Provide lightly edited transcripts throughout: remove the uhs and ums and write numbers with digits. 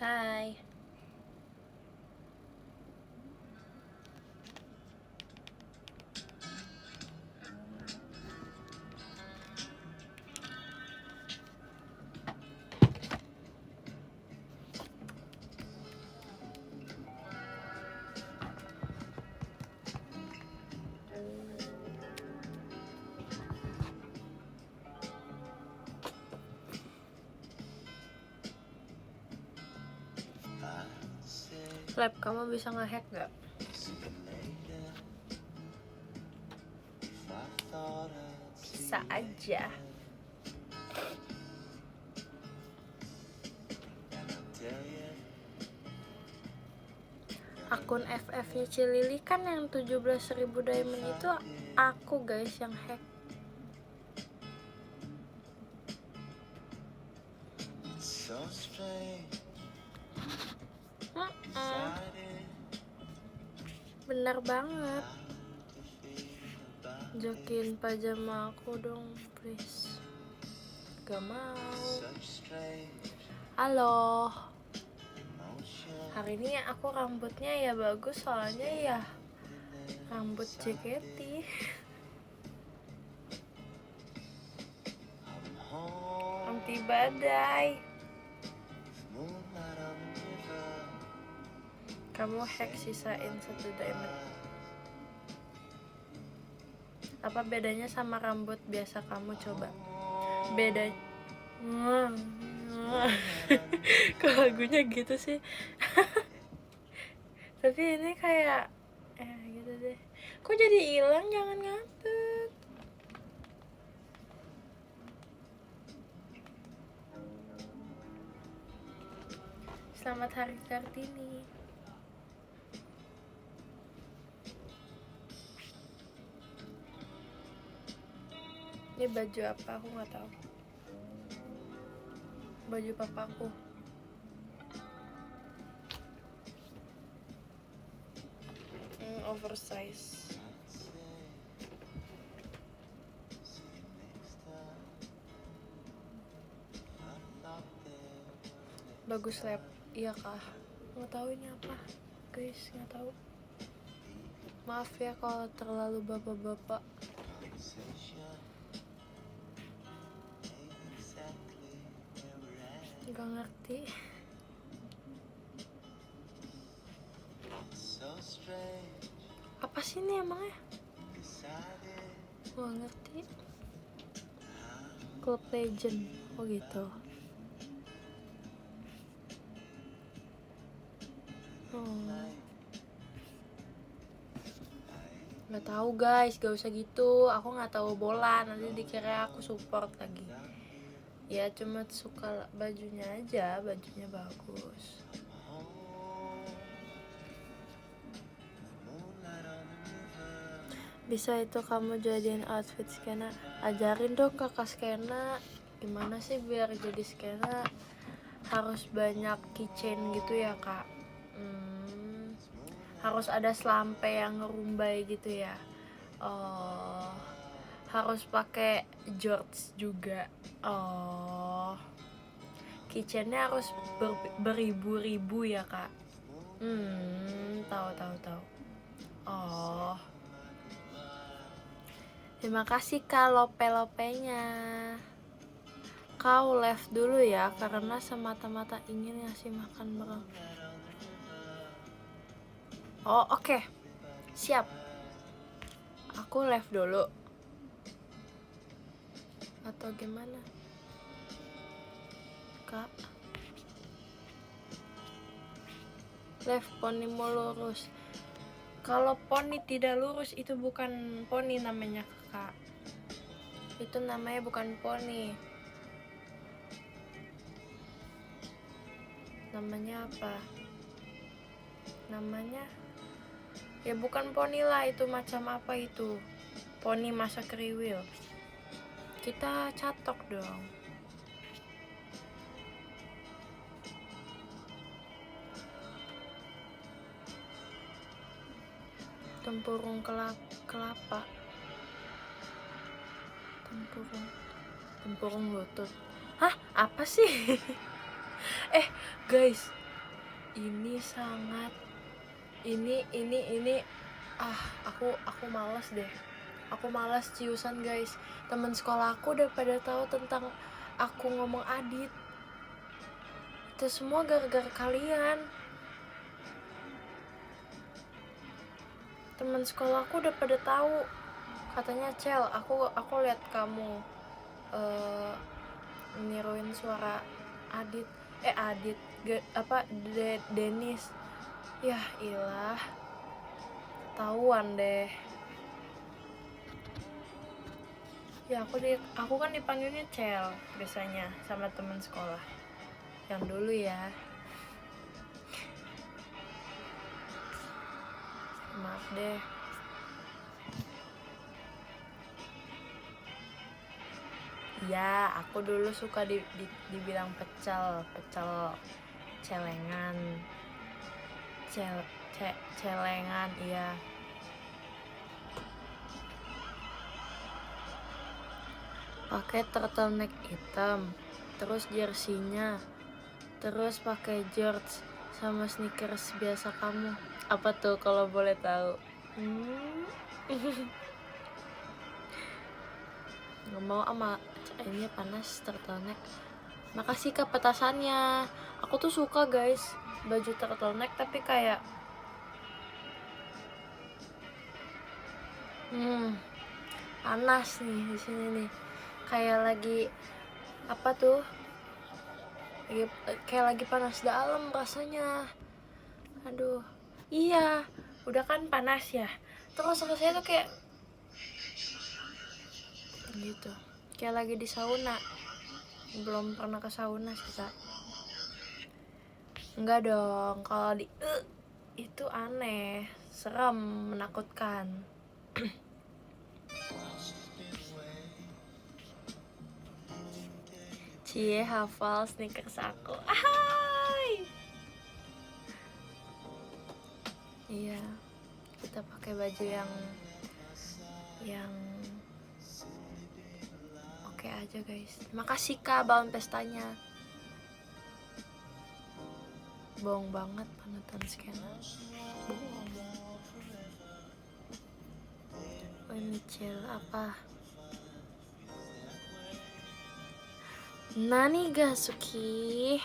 Hai. Lab, kamu bisa ngehack gak? Bisa aja. Akun FF-nya Cilili kan yang 17.000 diamond itu aku guys yang hack. Bener banget. Jokin pajama aku dong please. Gak mau. Halo. Hari ini aku rambutnya ya bagus soalnya ya rambut JKT. Anti badai. Kamu hack sisain 1 diamond. Apa bedanya sama rambut biasa kamu coba? Bedanya kok lagunya gitu sih? Tapi ini kayak gitu deh. Kok jadi hilang? Jangan ngambek. Selamat Hari Kartini. Ini baju apa? Aku nggak tahu. Baju papaku. Oversize. Bagus lab. Iya kah? Nggak tahu ini apa, guys, nggak tahu. Maaf ya kalau terlalu bapak-bapak. Gak ngerti. Apa sih ini emangnya? Gak ngerti. Club Legend. Oh gitu. Nggak tahu guys, gak usah gitu. Aku nggak tahu bola, nanti dikira aku support lagi. Ya cuma suka bajunya aja, bajunya bagus. Bisa itu kamu jadiin outfit skena? Ajarin dong kakak skena. Gimana sih biar jadi skena? Harus banyak keychain gitu ya kak? Harus ada selampe yang ngerumbai gitu ya? Oh, harus pakai jorts juga. Oh, keychainnya harus beribu-ribu ya kak? Tahu. Oh, terima kasih kak lope-lopenya. Kau left dulu ya karena semata-mata ingin ngasih makan bareng. Oh oke. Siap. Aku left dulu atau gimana kak? Left ponimu lurus. Kalau poni tidak lurus itu bukan poni namanya kak. Itu namanya bukan poni. Namanya apa? Namanya ya bukan poni lah, itu macam apa itu? Poni masa kriwil. Kita catok dong. Tempurung kelapa. Tempurung lutut. Hah? Apa sih? Guys, ini sangat ini aku malas deh. Aku malas ciusan guys. Temen sekolah aku udah pada tahu tentang aku ngomong Adit. Itu semua gara-gara kalian. Temen sekolah aku udah pada tahu. Katanya Cel, aku lihat kamu niruin suara Adit. Denis. Yah ilah, ketahuan deh. Ya aku kan dipanggilnya Cel biasanya sama teman sekolah yang dulu ya. Maaf deh. Ya, aku dulu suka dibilang pecel celengan. Celengan, iya. Pakai turtleneck hitam, terus jersinya, terus pakai shorts sama sneakers biasa kamu. Apa tuh kalau boleh tahu? Nggak mau ama ini panas turtleneck. Makasih Kak petasannya. Aku tuh suka guys baju turtleneck tapi kayak panas nih di sini nih. Kayak lagi apa tuh? Kayak lagi panas dalam rasanya. Aduh. Iya, udah kan panas ya. Terus rasanya tuh kayak gitu. Kayak lagi di sauna. Belum pernah ke sauna sih Kak. Enggak dong, kalau di itu aneh, serem, menakutkan. Cie hafal sneakers aku. Ahai. Iya, kita pakai baju yang oke aja guys. Makasih Kak balon pestanya. Bohong banget penonton scanner. Bohong. Ini Cel apa? Nani Gasuki.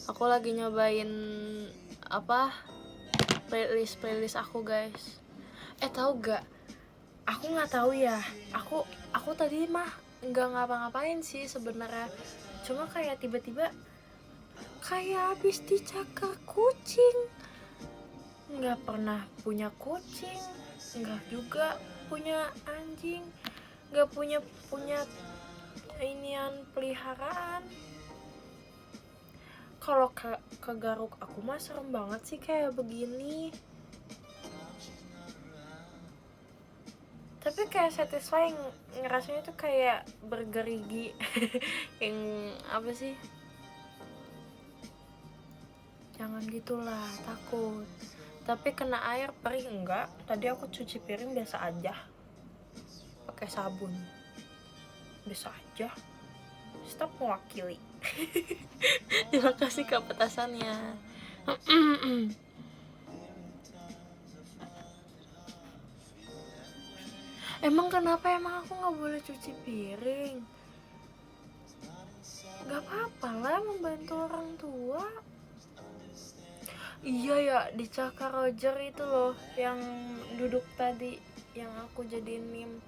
Aku lagi nyobain apa? Playlist aku guys. Tahu gak? Aku nggak tahu ya. Aku tadi mah nggak ngapa-ngapain sih sebenarnya. Cuma kayak tiba-tiba kayak habis dicakar kucing. Nggak pernah punya kucing, nggak juga punya anjing, nggak punya inian peliharaan. Kalau ke garuk aku mah serem banget sih kayak begini. Tapi kayak satisfying, ngerasanya tuh kayak bergerigi. Yang apa sih? Jangan gitulah, takut. Tapi kena air perih enggak? Tadi aku cuci piring biasa aja. Pakai sabun. Biasa aja. Stop mewakili. Terima kasih Kak petasannya. Emang kenapa emang aku nggak boleh cuci piring? Gak apa-apa lah membantu orang tua. Iya ya, di Caka Roger itu loh yang duduk tadi, yang aku jadiin meme.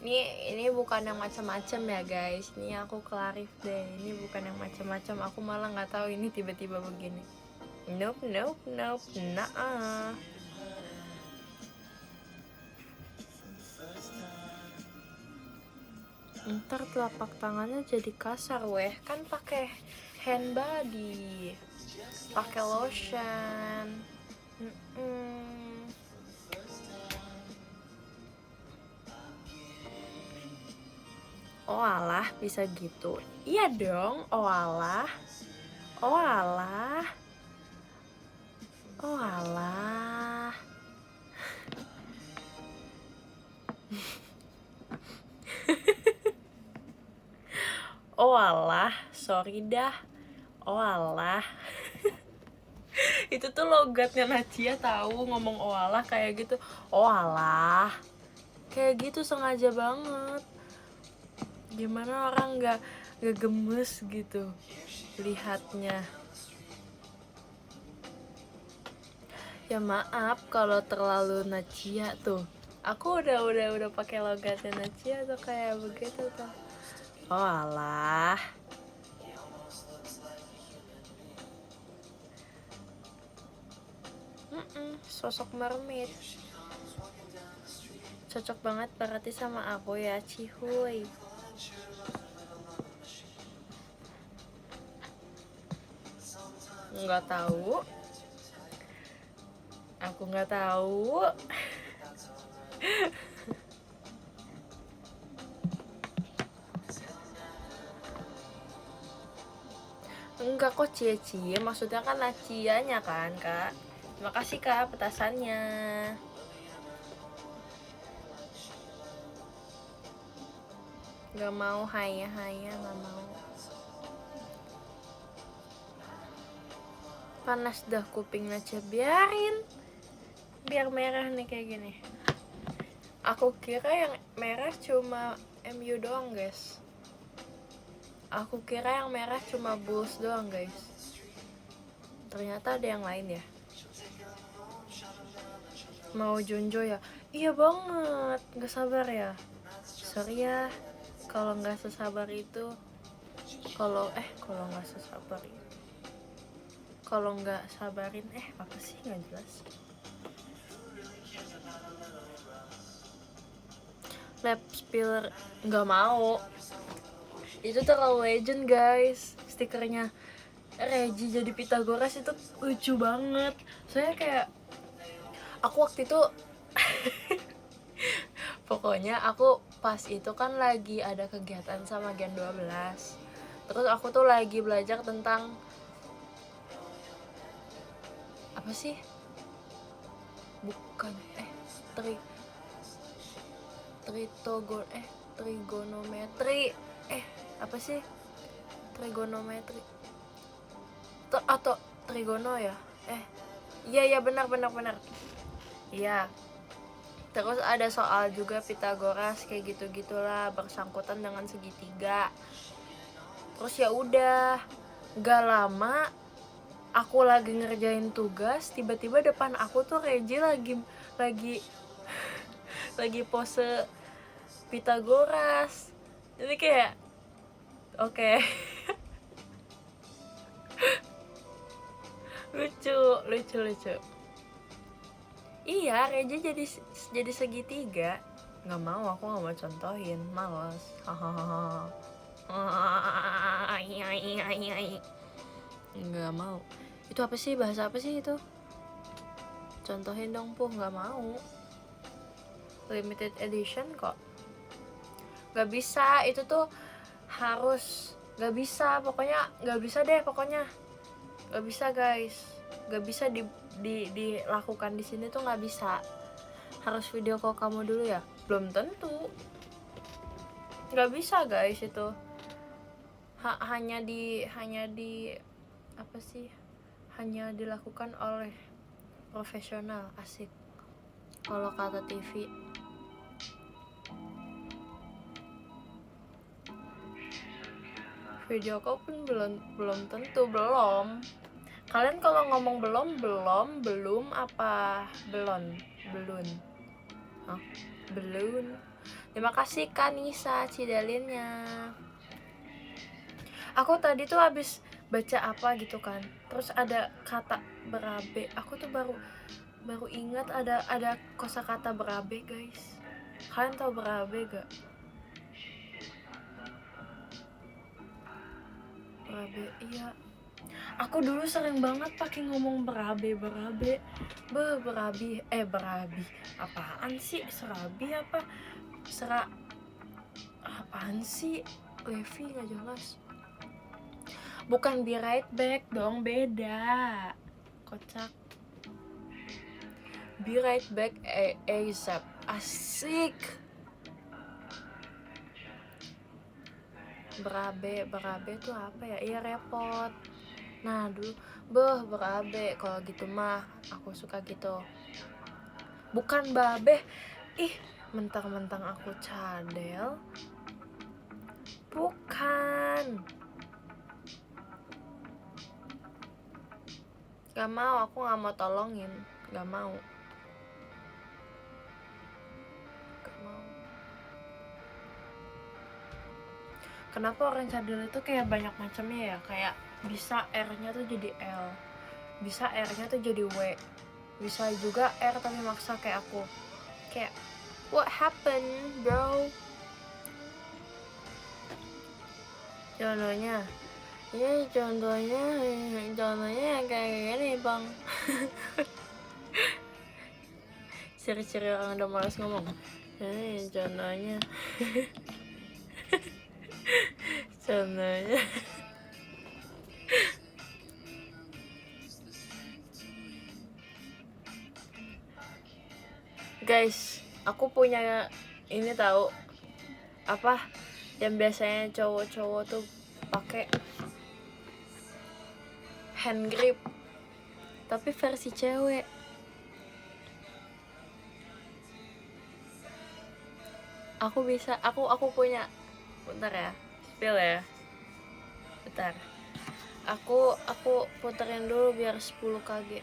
Ini bukan yang macam-macam ya guys. Ini aku klarif deh. Ini bukan yang macam-macam. Aku malah nggak tahu ini tiba-tiba begini. Nope. Nah. Ntar telapak tangannya jadi kasar weh. Kan pakai hand body, pakai lotion. Oh alah, bisa gitu. Iya dong, oh alah. Oh alah, sorry dah. Oh alah. Itu tuh logatnya Najia tahu, ngomong oh alah kayak gitu. Oh alah. Kayak gitu sengaja banget. Gimana orang nggak gemes gitu lihatnya. Ya maaf kalau terlalu Najia tuh. Aku udah pakai logatnya Najia tuh kayak begitu tuh. Oh alah. Sosok mermaid cocok banget berarti sama aku ya, Cihuy. Nggak tahu. Aku nggak tahu. Enggak kok cie-cie, maksudnya kan Nacianya kan, Kak. Terima kasih, Kak, petasannya. Nggak mau, haya, nggak mau. Panas dah kuping Nacia, biarin. Biar merah nih kayak gini. Aku kira yang merah cuma MU doang, guys. Aku kira yang merah cuma Bulls doang, guys. Ternyata ada yang lain ya. Mau Junjo ya? Iya banget, nggak sabar ya. Sorry ya, kalau nggak sesabar itu. Kalau nggak sesabar itu. Kalau nggak sabarin, apa sih nggak jelas. Lab spiller nggak mau. Itu terlalu legend, guys. Stikernya Reggie jadi Pythagoras itu lucu banget. Soalnya kayak aku waktu itu pokoknya aku pas itu kan lagi ada kegiatan sama Gen 12. Terus aku tuh lagi belajar tentang apa sih? Bukan trigonometri. Apa sih? Trigonometri. Atau trigono ya? Iya benar. Iya. Terus ada soal juga Pythagoras kayak gitu-gitulah, bersangkutan dengan segitiga. Terus ya udah, gak lama aku lagi ngerjain tugas, tiba-tiba depan aku tuh Reggie lagi pose Pythagoras. Jadi kayak oke. lucu. Iya, Reggie jadi segitiga. Nggak mau, aku nggak mau contohin, males. Nggak mau. Itu apa sih, bahasa apa sih itu? Contohin dong, nggak mau. Limited edition kok. Nggak bisa, itu tuh harus. Nggak bisa, pokoknya nggak bisa deh, pokoknya. Nggak bisa, guys. Nggak bisa dilakukan di sini tuh, nggak bisa. Harus video call kamu dulu ya? Belum tentu. Nggak bisa, guys, itu. Hanya di apa sih? Hanya dilakukan oleh profesional. Asik. Kalau kata TV. Video call pun belum tentu. Kalian kalau ngomong belum apa belum? Belum. Terima kasih Kanisa Cidalinnya. Aku tadi tuh habis baca apa gitu kan, terus ada kata berabe. Aku tuh baru ingat ada kosakata berabe, guys. Kalian tahu berabe gak? Berabe, iya. Aku dulu sering banget pakai ngomong berabe. Berabi. Apaan sih? Serabi apa? Apaan sih? Levi nggak jelas. Bukan be right back dong, beda. Kocak. Be right back ASAP. Asik. berabe tuh apa ya, iya repot. Nah dulu berabe kalau gitu mah aku suka gitu, bukan babe. Ih, mentang-mentang aku cadel, bukan. Gak mau, aku gak mau tolongin, gak mau. Kenapa orang cadel itu kayak banyak macamnya ya, kayak bisa R-nya tuh jadi L, bisa R-nya tuh jadi W, bisa juga R tapi maksa kayak aku. Kayak what happened bro? Contohnya ya, contohnya kayak gini bang. Ciri-ciri orang udah malas ngomong. Contohnya contohnya guys, aku punya ini tahu apa yang biasanya cowok-cowok tuh pakai hand grip tapi versi cewek. Aku bisa, aku punya. Bentar ya, spill ya. Bentar. Aku puterin dulu biar 10 kg.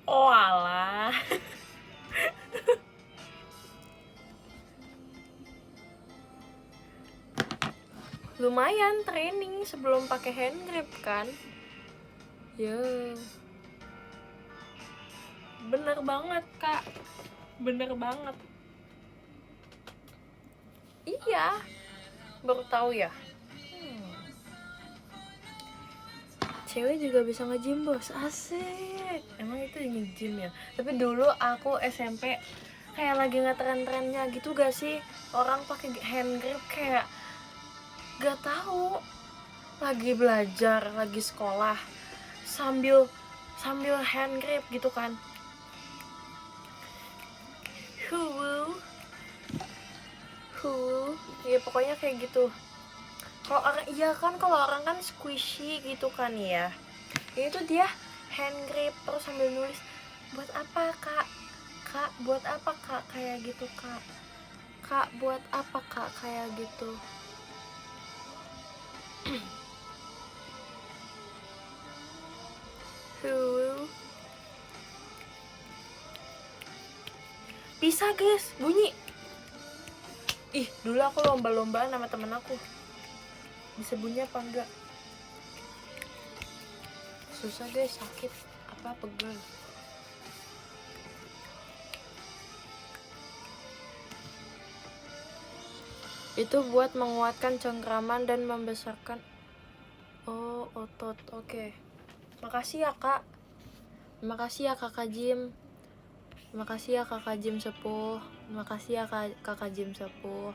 Oh alah. Lumayan training sebelum pakai hand grip kan. Bener banget kak, bener banget. Iya, baru tahu ya. Cewek juga bisa nge-gym bos, asik. Emang itu nge-gym ya? Tapi dulu aku SMP kayak lagi ngetren-trennya gitu gak sih, orang pakai hand grip, kayak gak tahu, lagi belajar, lagi sekolah sambil hand grip gitu kan. Ya pokoknya kayak gitu. Kalau orang iya kan, kalau orang kan squishy gitu kan ya. Ini tuh dia hand grip terus sambil nulis. Buat apa kak? Kak buat apa kak kayak gitu kak? Kak buat apa kak kayak gitu? Bisa guys, bunyi. Ih, dulu aku lomba-lombaan sama temen aku. Bisa bunyi apa enggak? Susah guys, sakit apa pegel. Itu buat menguatkan cengkraman dan membesarkan otot. Oke. Makasih ya kak. Makasih ya kakak Jim. Makasih ya kakak Jim sepuh. Makasih ya kakak Jim sepuh.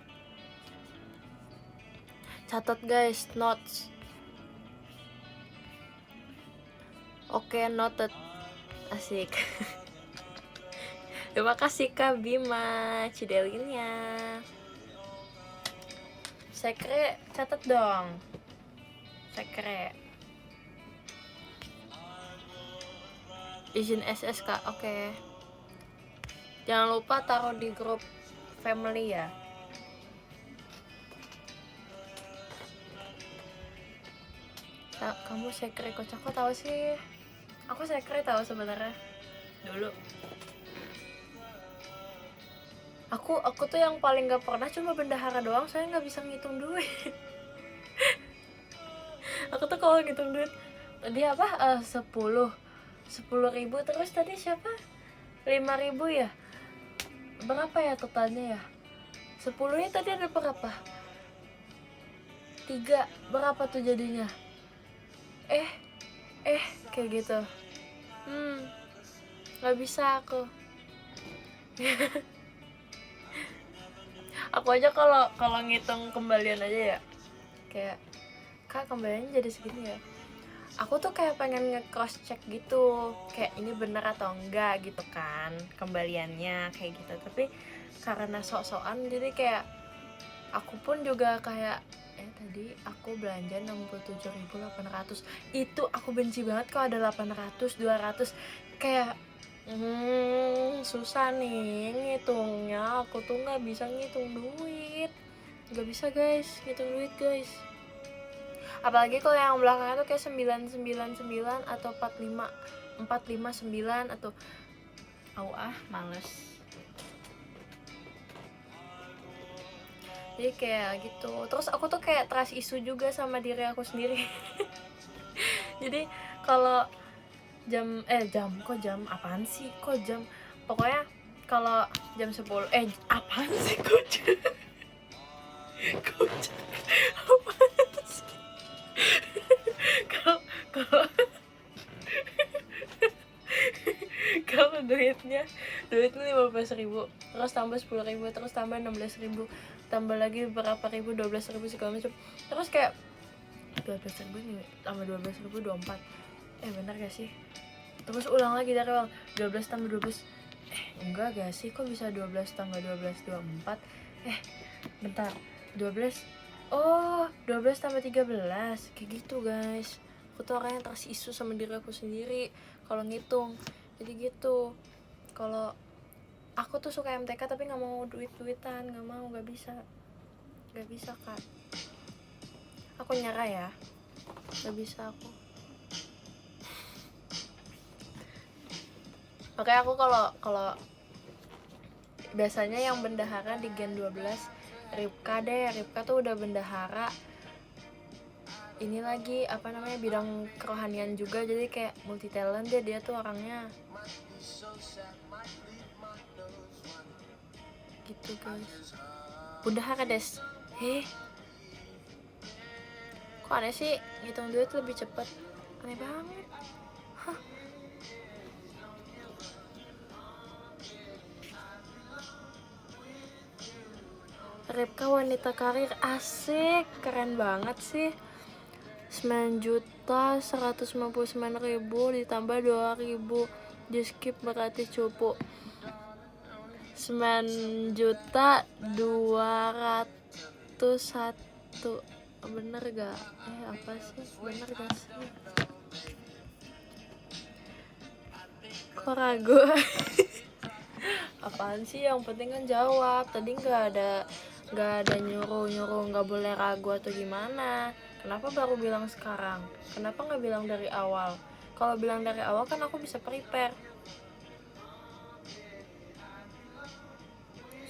Catat guys, notes. Oke, noted. Asik. Terima kasih Kak Bima Cidelinnya. Sekre, catat dong. Sekre. Izin SS Kak, oke. Jangan lupa taruh di grup family ya. Kamu sekre kocak, kok tahu sih? Aku sekre tahu sebenarnya dulu. Aku tuh yang paling gak pernah cuma bendahara doang, saya nggak bisa ngitung duit. Aku tuh kalau ngitung duit tadi apa 10.000, terus tadi siapa 5.000 ya, berapa ya totalnya ya? 10-nya tadi ada berapa? 3, berapa tuh jadinya? Kayak gitu. Nggak bisa aku. Aku aja kalau ngitung kembalian aja ya, kayak kak kembaliannya jadi segini ya, aku tuh kayak pengen nge-cross check gitu, kayak ini bener atau enggak gitu kan kembaliannya kayak gitu. Tapi karena sok-sokan jadi kayak aku pun juga kayak tadi aku belanja 67.800, itu aku benci banget kalau ada 800 200 kayak susah nih ngitungnya. Aku tuh nggak bisa ngitung duit, nggak bisa guys ngitung duit guys, apalagi kalau yang belakangnya tuh kayak 999 atau 459 atau males. Jadi kayak gitu. Terus aku tuh kayak trust isu juga sama diri aku sendiri. Jadi kalau jam apaan sih kok jam, pokoknya kalau jam 10 apaan sih kok jam apaan sih kalau kalau kalau duitnya 15.000 terus tambah 10.000 terus tambah 16.000 tambah lagi berapa ribu 12.000 segala macam, terus kayak 12.000 nih tambah 12.000 24, bener gak sih, terus ulang lagi dari awal 12 tambah 12, enggak gak sih kok bisa 12 tambah 12 24, bentar 12 12 tambah 13 kayak gitu guys. Aku tuh orang yang tersisu sama diri aku sendiri kalau ngitung. Jadi gitu, kalau aku tuh suka MTK tapi nggak mau duitan, nggak bisa kak, aku nyerah ya, nggak bisa aku. Makanya aku kalau biasanya yang bendahara di Gen 12 Ripka tuh udah bendahara ini lagi bidang kerohanian juga, jadi kayak multi talent dia tuh orangnya gitu guys. Bendahara des, kok aneh sih ngitung duit lebih cepet, aneh banget. Ripka wanita karir, asik, keren banget sih. 9.159.000 ditambah 2.000 di skip berarti cupu 9.201. Bener gak? Apa sih? Bener gak sih? Kok ragu? Apaan sih, yang penting kan jawab. Tadi nggak ada nyuruh nggak boleh ragu atau gimana. Kenapa baru bilang sekarang? Kenapa nggak bilang dari awal? Kalau bilang dari awal kan aku bisa prepare.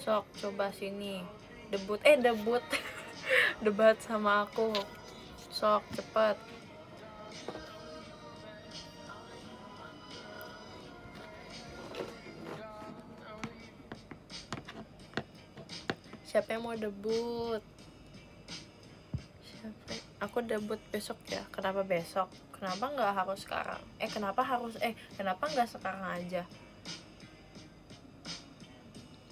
Sok coba sini debut debat sama aku, sok cepet. Siapa yang mau debut? Aku debut besok ya. Kenapa besok? Kenapa nggak harus sekarang? Kenapa nggak sekarang aja?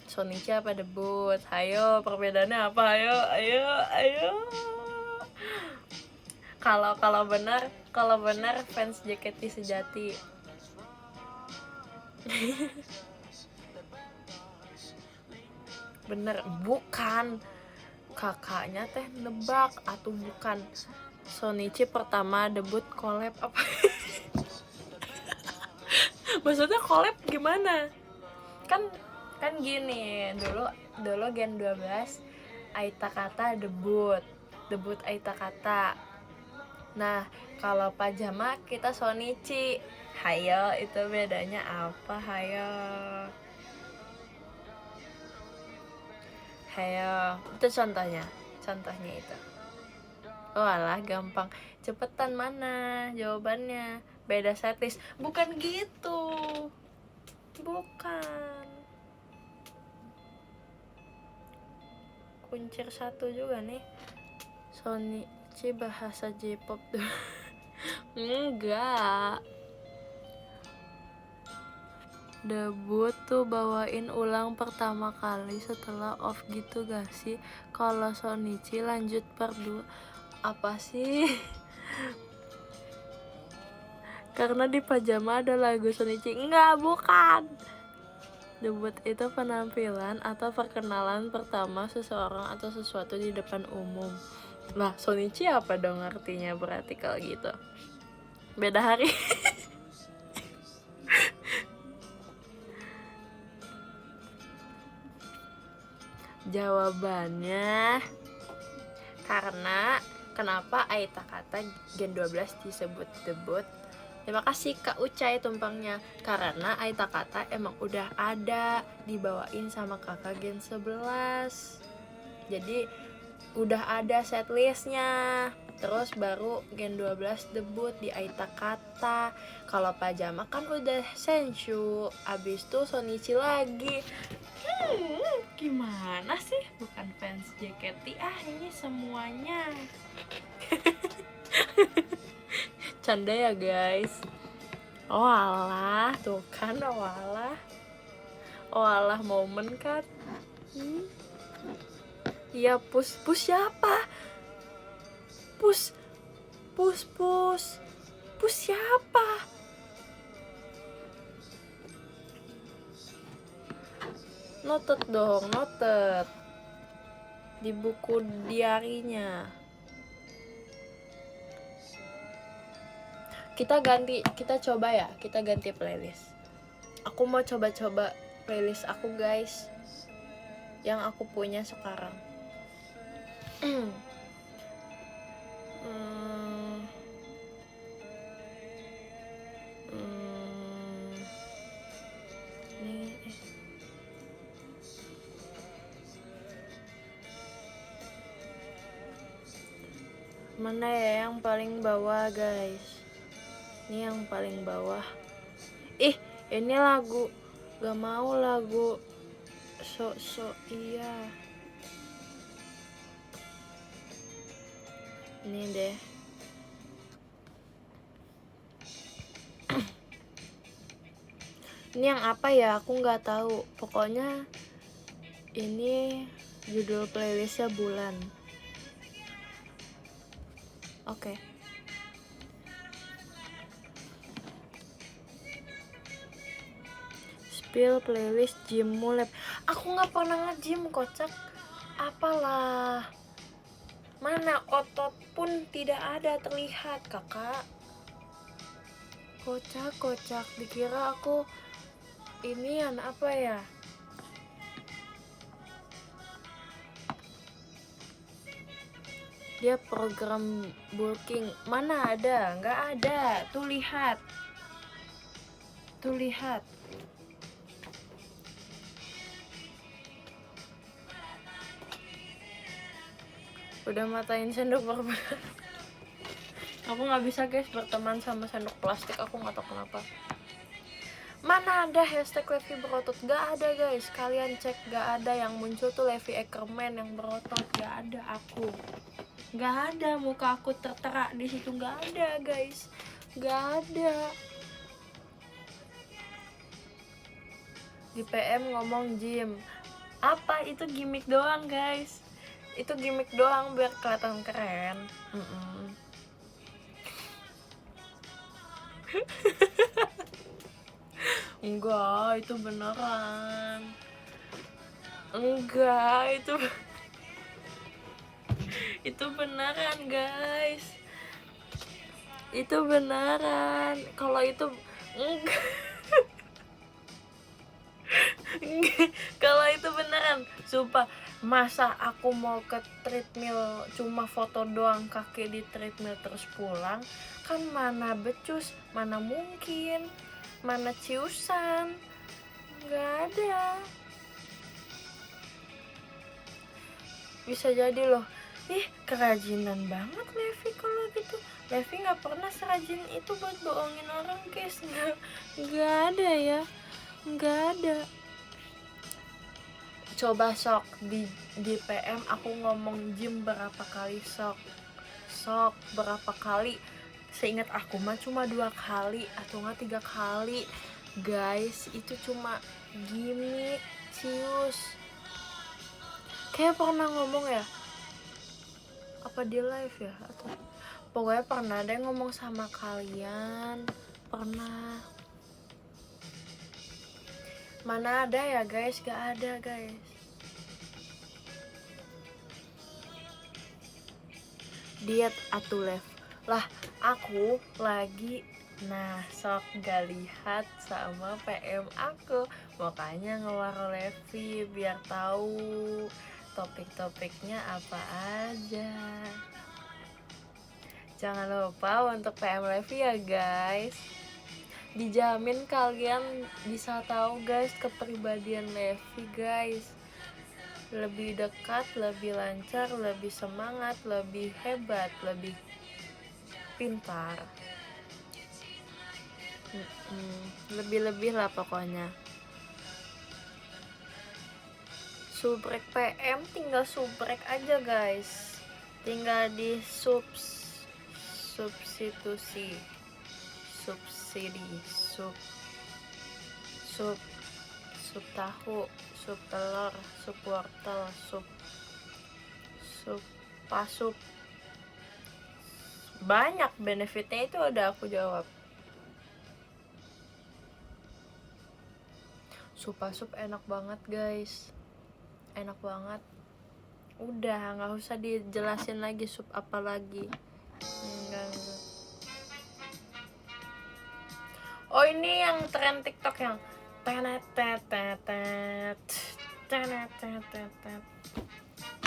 Sonichi apa debut? Hayo, perbedaannya apa? Ayo. Kalau benar fans JKT sejati. Bener, bukan kakaknya teh nebak atau bukan. Sonichi pertama debut collab apa? Maksudnya collab gimana? Kan gini, dulu Gen 12 Aita Kata debut Aita Kata. Nah, kalau pajama kita Sonichi. Hayo, itu bedanya apa? Hayo, itu contohnya itu. Oh alah, gampang. Cepetan mana jawabannya? Beda setlist. Bukan gitu. Bukan. Kuncir satu juga nih. Sonichi bahasa J-pop tuh. Enggak. debut tuh bawain ulang pertama kali setelah off gitu gak sih? Kalau Shonichi lanjut part 2. Apa sih? Karena di pajama ada lagu Shonichi. Enggak, bukan. Debut itu penampilan atau perkenalan pertama seseorang atau sesuatu di depan umum. Nah, Shonichi apa dong artinya berarti kalau gitu? Beda hari. Jawabannya karena kenapa Aita kata Gen 12 disebut debut? Terima kasih Kak Ucai tumpangnya. Karena Aita kata emang udah ada dibawain sama kakak Gen 11. Jadi udah ada setlistnya. Terus baru Gen 12 debut di Aita kata. Kalau pajama kan udah Senshu. Abis itu Shonichi lagi. Gimana sih? Bukan fans JKT ini semuanya. Canda ya guys. Oh alah, tuh kan oh alah momen kan. Iya push siapa? Push siapa? Noted dong, noted di buku diarinya. Kita ganti playlist. Aku mau coba playlist aku guys, yang aku punya sekarang. Mana ya yang paling bawah guys? Ini yang paling bawah. Ini lagu gak mau lagu iya. Ini deh. Ini yang apa ya? Aku nggak tahu. Pokoknya ini judul playlistnya Bulan. Oke. Spill playlist gym mulai. Aku nggak pernah nge-gym kocak. Apalah. Mana otot pun tidak ada terlihat kakak. Kocak. Dikira aku inian apa ya? Dia program bulking. Mana ada? Nggak ada. Tuh lihat. Udah matain sendok berapa? Aku nggak bisa guys berteman sama sendok plastik. Aku nggak tahu kenapa. Mana ada hashtag Levi berotot? Gak ada guys. Kalian cek, gak ada yang muncul tuh Levi Ackerman yang berotot. Gak ada aku. Gak ada muka aku tertera di situ, gak ada guys. Gak ada. Di PM ngomong gym. Apa itu gimmick doang guys? Itu gimmick doang biar kelihatan keren. Enggak, itu beneran. Enggak, itu beneran guys. Itu beneran. Kalau itu enggak. Kalau itu beneran, sumpah. Masa aku mau ke treadmill cuma foto doang kaki di treadmill terus pulang? Kan mana becus, mana mungkin, mana ciusan, nggak ada. Bisa jadi loh. Kerajinan banget Levi kalau gitu. Levi nggak pernah serajin itu buat bohongin orang guys. Nggak ada ya, nggak ada. Coba sok di PM aku ngomong gym berapa kali, sok berapa kali. Seingat aku mah cuma 2 kali atau nggak 3 kali. Guys, itu cuma gimmick, cius. Kayak pernah ngomong ya, apa di live ya, atau pokoknya pernah ada yang ngomong sama kalian. Pernah. Mana ada ya guys, gak ada guys. Diet atuh Lev. Lah aku lagi, nah sok gak lihat sama PM aku, makanya ngeluar Levi biar tahu topik-topiknya apa aja. Jangan lupa untuk PM Levi ya guys. Dijamin kalian bisa tahu guys kepribadian Levi guys. Lebih dekat, lebih lancar, lebih semangat, lebih hebat, lebih pintar. Lebih-lebih lah pokoknya. Subrek PM tinggal subrek aja guys. Tinggal di substitusi, subsidi, sub tahu, sup telur, sup wortel, sup pasup. Banyak benefitnya, itu udah aku jawab. Sup pasup enak banget guys, enak banget. Udah nggak usah dijelasin lagi sup apa lagi. Enggak. Oh ini yang tren TikTok yang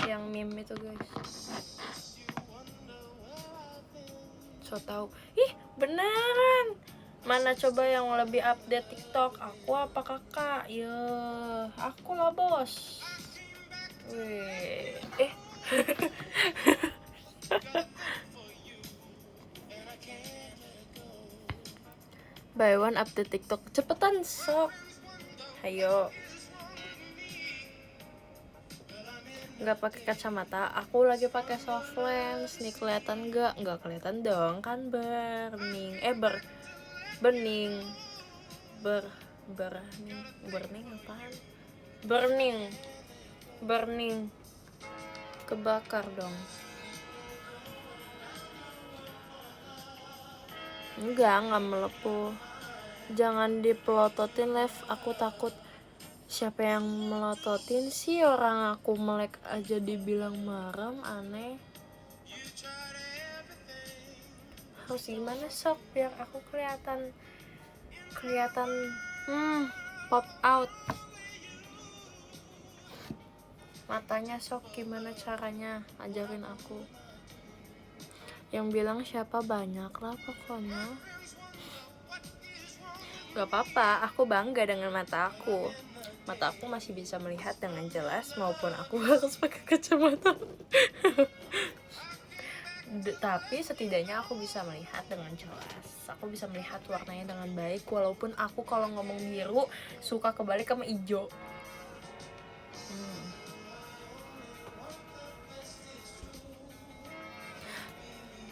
yang meme itu guys. So tau. Ih beneran. Mana coba yang lebih update TikTok, aku apa kakak? Ya aku lah bos. Wih. Buy one update TikTok, cepetan sok. Ayo. Nggak pakai kacamata, aku lagi pakai soft lens. Nih kelihatan nggak? Nggak kelihatan dong, kan bening burning kebakar dong. Enggak melepuh. Jangan dipelototin Lev, aku takut. Siapa yang melototin sih? Orang aku melek aja dibilang merem, aneh. Harus gimana sok biar aku kelihatan pop out matanya sok? Gimana caranya? Ajarin aku. Yang bilang siapa banyak lah pokoknya. Gak apa-apa, aku bangga dengan mata aku. Mata aku masih bisa melihat dengan jelas maupun aku harus pakai kacamata. Tapi setidaknya aku bisa melihat dengan jelas. Aku bisa melihat warnanya dengan baik, walaupun aku kalau ngomong biru suka kebalik sama hijau.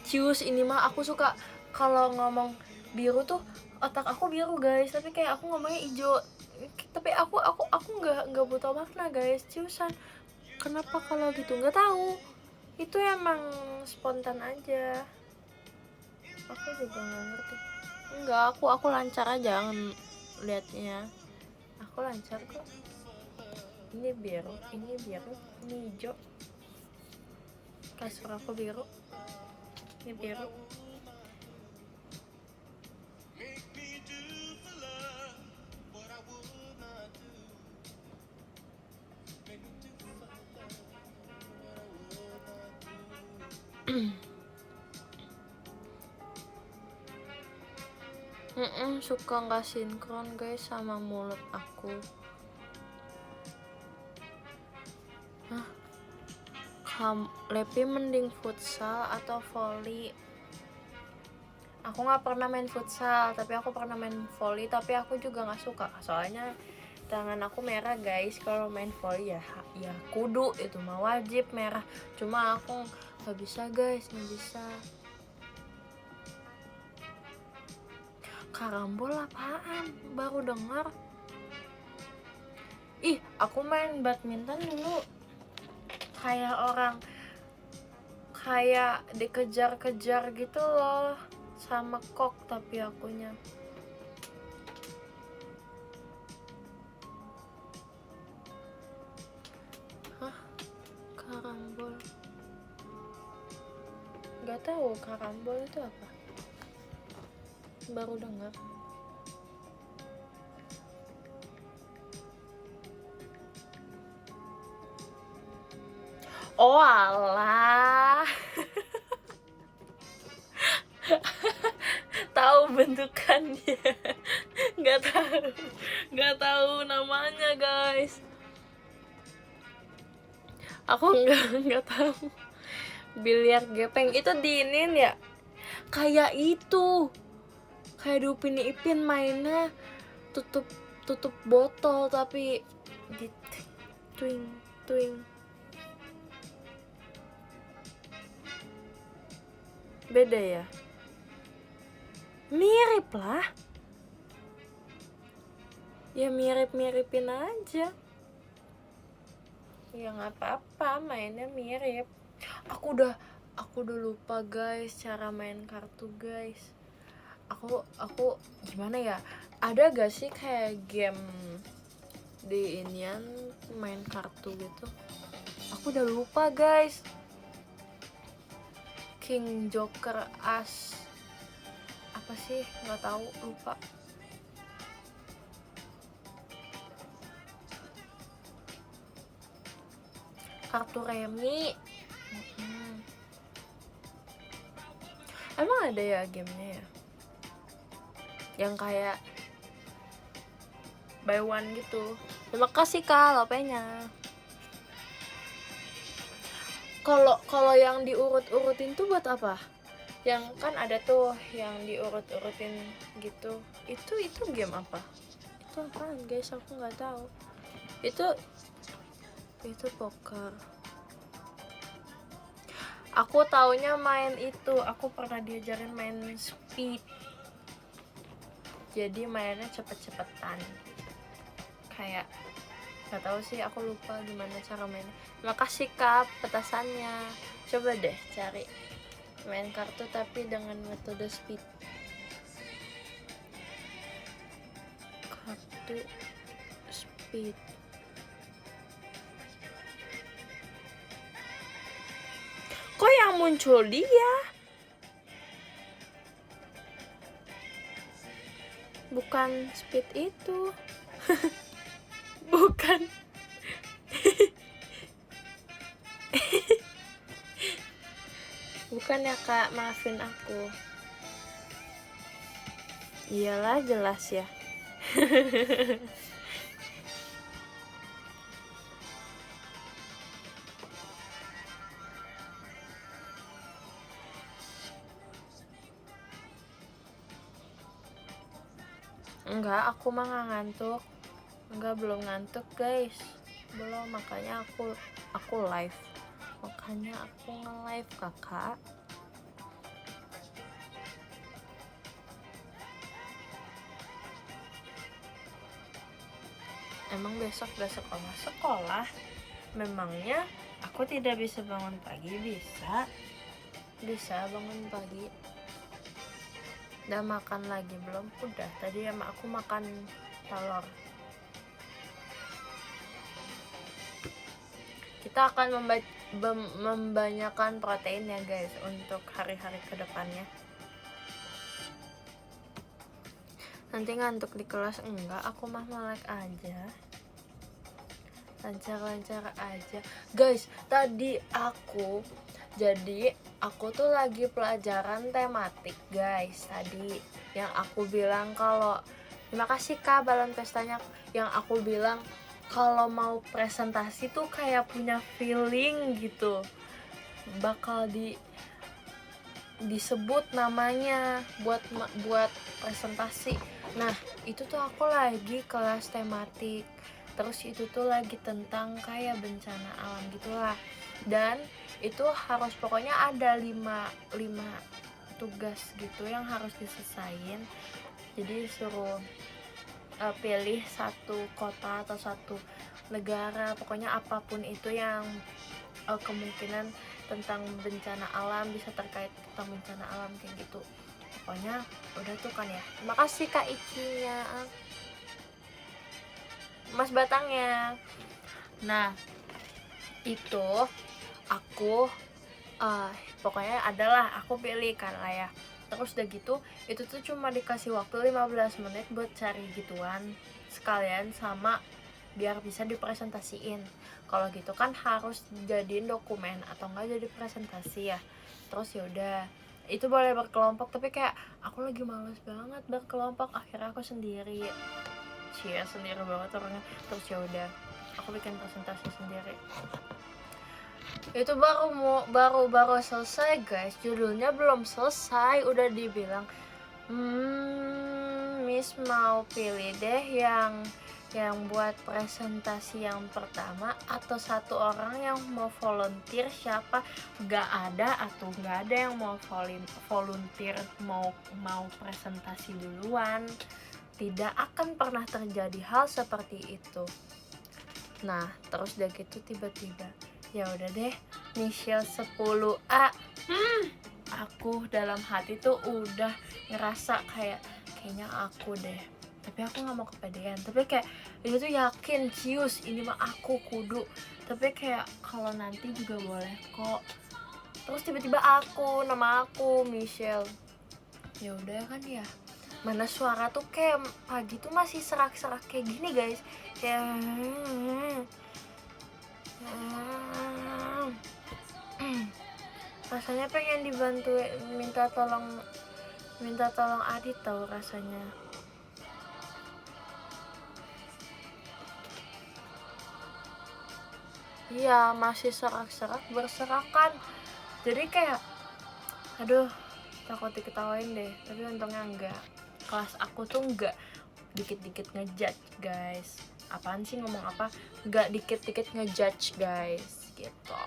Cius, ini mah aku suka kalau ngomong biru tuh otak aku biru guys, tapi kayak aku ngomongnya hijau. Tapi aku nggak butuh makna guys, ciusan. Kenapa kalau gitu? Nggak tahu. Itu emang spontan aja. Aku juga nggak ngerti. Enggak, aku lancar aja liatnya. Aku lancar kok. Ini biru, ini hijau. Kasur aku biru. Ini biru. Suka nggak sinkron guys sama mulut aku. Lepi mending futsal atau volley? Aku nggak pernah main futsal, tapi aku pernah main volley. Tapi aku juga nggak suka, soalnya tangan aku merah guys kalau main volley. Ya kudu, itu mah wajib merah. Cuma aku nggak bisa guys, nggak bisa. Karambol apaan? Baru dengar. Ih, aku main badminton dulu kayak orang kayak dikejar-kejar gitu loh sama kok, tapi akunya karambol. Gak tahu karambol itu apa, baru dengar. Oh alah. Tahu bentukannya. nggak tahu namanya guys. Aku nggak tahu. Biliar gepeng itu diinin ya, kayak itu, kayak di Upin Ipin mainnya tutup botol tapi di twing. Beda ya? Mirip lah. Ya mirip-miripin aja. Ya nggak apa-apa, mainnya mirip. Aku udah lupa guys cara main kartu guys. Aku gimana ya? Ada gak sih kayak game di inian main kartu gitu? Aku udah lupa guys. King, Joker, As, apa sih? Nggak tahu, lupa. Kartu remi. Emang ada ya gamenya ya? Yang kayak buy one gitu. Terima kasih Kak lopenya. Kalau yang diurut-urutin tuh buat apa? Yang kan ada tuh yang diurut-urutin gitu. Itu game apa? Itu apaan guys? Aku nggak tahu. Itu poker. Aku taunya main itu. Aku pernah diajarin main speed. Jadi mainnya cepet-cepetan. Kayak nggak tahu sih, aku lupa gimana cara mainnya. Makasih Kak petasannya. Coba deh cari main kartu tapi dengan metode speed. Kartu speed. Kok yang muncul dia? Bukan speed itu. Bukan. Bukan ya Kak, maafin aku. Iyalah jelas ya. Enggak, aku mah nggak ngantuk. Enggak, belum ngantuk guys. Belum, makanya aku live. Makanya aku nge-live kakak. Emang besok gak sekolah? Memangnya aku tidak bisa bangun pagi? Bisa bangun pagi. Udah makan lagi belum? Udah, tadi sama aku makan telur. Kita akan membanyakan protein ya guys untuk hari-hari kedepannya. Nanti ngantuk di kelas enggak, aku mah melek aja, lancar-lancar aja guys. Tadi aku tuh lagi pelajaran tematik guys. Tadi yang aku bilang kalau terima kasih Kak balon pestanya, yang aku bilang kalau mau presentasi tuh kayak punya feeling gitu, bakal disebut namanya buat presentasi. Nah itu tuh aku lagi kelas tematik, terus itu tuh lagi tentang kayak bencana alam gitulah, dan itu harus pokoknya ada 5 tugas gitu yang harus diselesain. Jadi suruh pilih satu kota atau satu negara, pokoknya apapun itu yang kemungkinan tentang bencana alam, bisa terkait tentang bencana alam kayak gitu. Pokoknya udah tuh kan ya. Terima kasih Kak Ikinya, Mas Batangnya. Nah itu aku pokoknya adalah aku pilih kan lah ya. Terus udah gitu itu tuh cuma dikasih waktu 15 menit buat cari gituan sekalian sama biar bisa dipresentasiin. Kalau gitu kan harus jadiin dokumen atau enggak jadi presentasi ya. Terus ya udah, itu boleh berkelompok tapi kayak aku lagi males banget berkelompok, akhirnya aku sendiri. Sendiri banget orangnya. Terus ya udah, aku bikin presentasi sendiri. Itu baru selesai guys, judulnya belum selesai udah dibilang Miss mau pilih deh yang buat presentasi yang pertama atau satu orang yang mau volunteer. Siapa? Gak ada yang mau volunteer mau presentasi duluan. Tidak akan pernah terjadi hal seperti itu. Nah terus udah gitu tiba-tiba ya udah deh Michelle 10A. Aku dalam hati tuh udah ngerasa kayaknya aku deh, tapi aku nggak mau kepedean, tapi kayak ini tuh yakin cius ini mah aku kudu, tapi kayak kalau nanti juga boleh kok. Terus tiba-tiba nama aku Michelle. Ya udah kan ya, mana suara tuh kayak pagi tuh masih serak-serak kayak gini guys, kayak rasanya pengen dibantu, minta tolong Adit tahu rasanya. Iya masih serak-serak berserakan, jadi kayak aduh takut diketawain deh, tapi untungnya enggak. Kelas aku tuh enggak dikit-dikit ngejudge guys. Apaan sih ngomong apa, enggak dikit-dikit ngejudge guys gitu.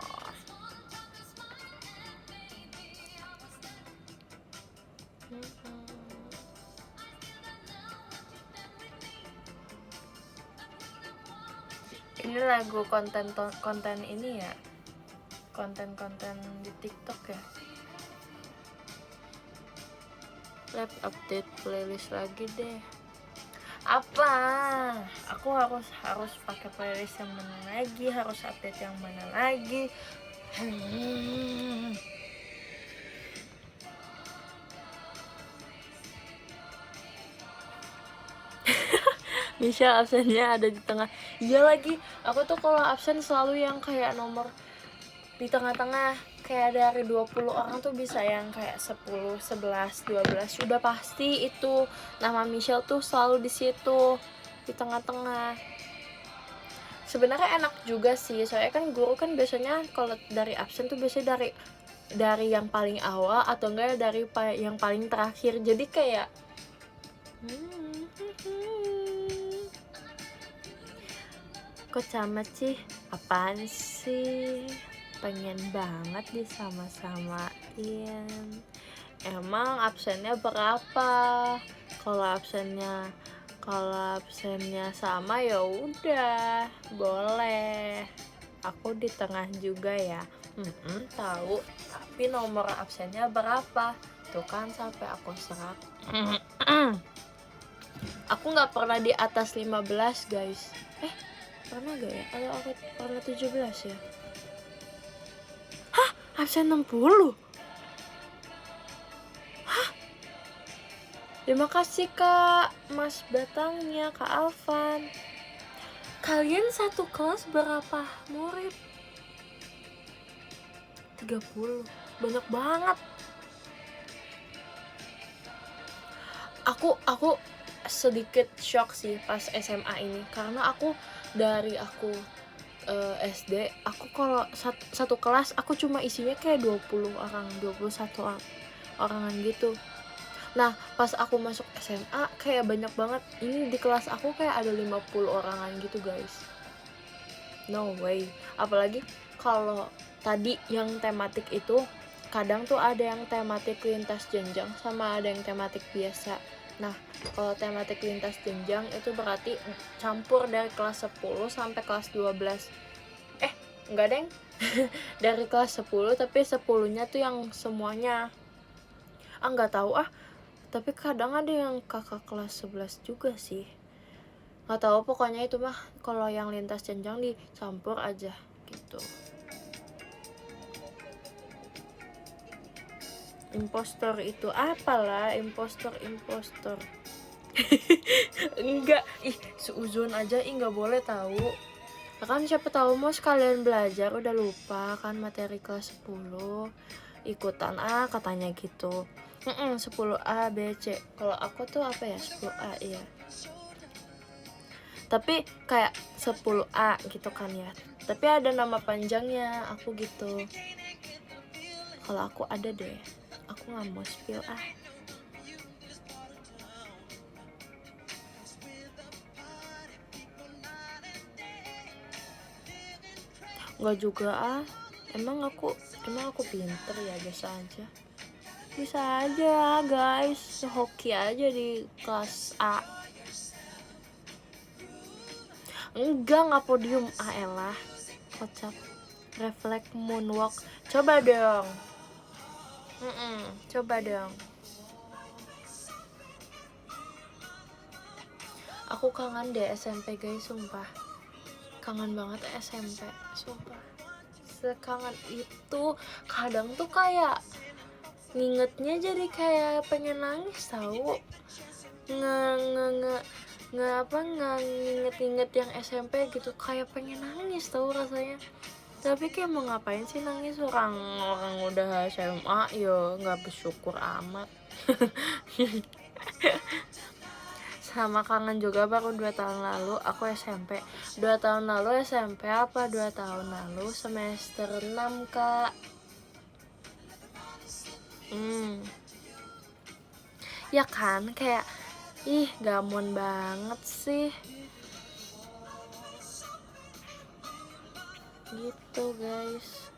Ini lagu konten ini ya, konten di TikTok ya. Lab update playlist lagi deh. Apa? Aku harus pakai playlist yang mana lagi? Harus update yang mana lagi? Misha absennya ada di tengah. Iya lagi, aku tuh kalau absen selalu yang kayak nomor di tengah-tengah. Kayak dari 20 orang tuh bisa yang kayak 10, 11, 12. Sudah pasti itu nama Michelle tuh selalu di situ, di tengah-tengah. Sebenarnya enak juga sih, soalnya kan guru kan biasanya kalau dari absen tuh biasanya dari yang paling awal atau enggak dari yang paling terakhir. Jadi kayak kok camat sih? Apaan sih? Pengen banget disama-samain. Emang absennya berapa? Kalau absennya sama ya udah boleh. Aku di tengah juga ya. Tahu. Tapi nomor absennya berapa? Tuh kan sampai aku serak. Aku nggak pernah di atas 15 guys. Pernah gak ya? Atau aku pernah 17 ya? Hah? Absen 60? Hah? Terima kasih Kak Mas Batangnya, Kak Alvan. Kalian satu kelas berapa murid? 30. Banyak banget. Aku sedikit shock sih pas SMA ini, karena dari aku SD, aku kalau satu kelas aku cuma isinya kayak 20 orang, 21 orangan gitu. Nah pas aku masuk SMA kayak banyak banget. Ini di kelas aku kayak ada 50 orangan gitu guys. No way. Apalagi kalau tadi yang tematik itu kadang tuh ada yang tematik lintas jenjang sama ada yang tematik biasa. Nah, kalau tematik lintas jenjang itu berarti campur dari kelas 10 sampai kelas 12. Enggak deng. Dari kelas 10 tapi 10-nya tuh yang semuanya. Enggak tahu tapi kadang ada yang kakak kelas 11 juga sih. Enggak tahu, pokoknya itu mah kalau yang lintas jenjang dicampur aja gitu. Impostor itu apalah, impostor. Enggak, seuzon aja enggak boleh tahu. Kan siapa tahu mau sekalian belajar udah lupa kan materi kelas 10, ikutan katanya gitu. 10A B C. Kalau aku tuh apa ya, 10A iya. Tapi kayak 10A gitu kan ya. Tapi ada nama panjangnya aku gitu. Kalau aku ada deh. Aku nggak mau spill Nggak juga Emang aku pinter ya, biasa aja guys, hoki aja di kelas A. Nggak podium, elah kocak. Reflect moonwalk, coba dong. Coba dong. Aku kangen deh SMP guys, sumpah kangen banget SMP, sumpah sekangen itu. Kadang tuh kayak ngingetnya jadi kayak pengen nangis tahu. Nginget yang SMP gitu, kayak pengen nangis tahu rasanya. Tapi kayak mau ngapain sih nangis, orang udah SMA yo, nggak bersyukur amat. Sama kangen juga baru 2 tahun lalu aku SMP. 2 tahun lalu SMP apa 2 tahun lalu semester 6 kak. Ya kan, kayak gamon banget sih gitu guys.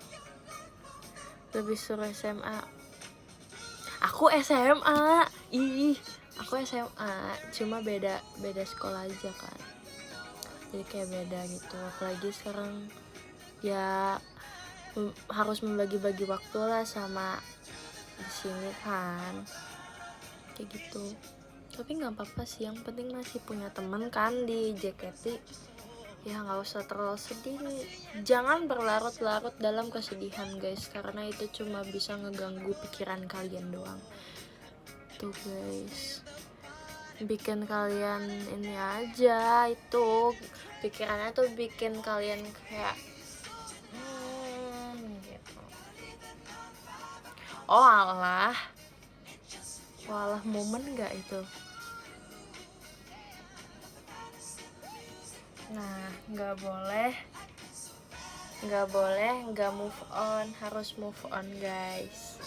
Lebih suruh SMA. Aku SMA, aku SMA, cuma beda sekolah aja kan, jadi kayak beda gitu. Apalagi sekarang ya harus membagi-bagi waktu lah sama di sini kan, kayak gitu. Tapi nggak apa-apa sih, yang penting masih punya teman kan di JKT. Ya nggak usah terlalu sedih, jangan berlarut-larut dalam kesedihan guys, karena itu cuma bisa ngeganggu pikiran kalian doang tuh guys. Bikin kalian ini aja, itu pikirannya tuh bikin kalian kayak gitu. Walah momen nggak itu. Nah, nggak boleh nggak move on, harus move on guys,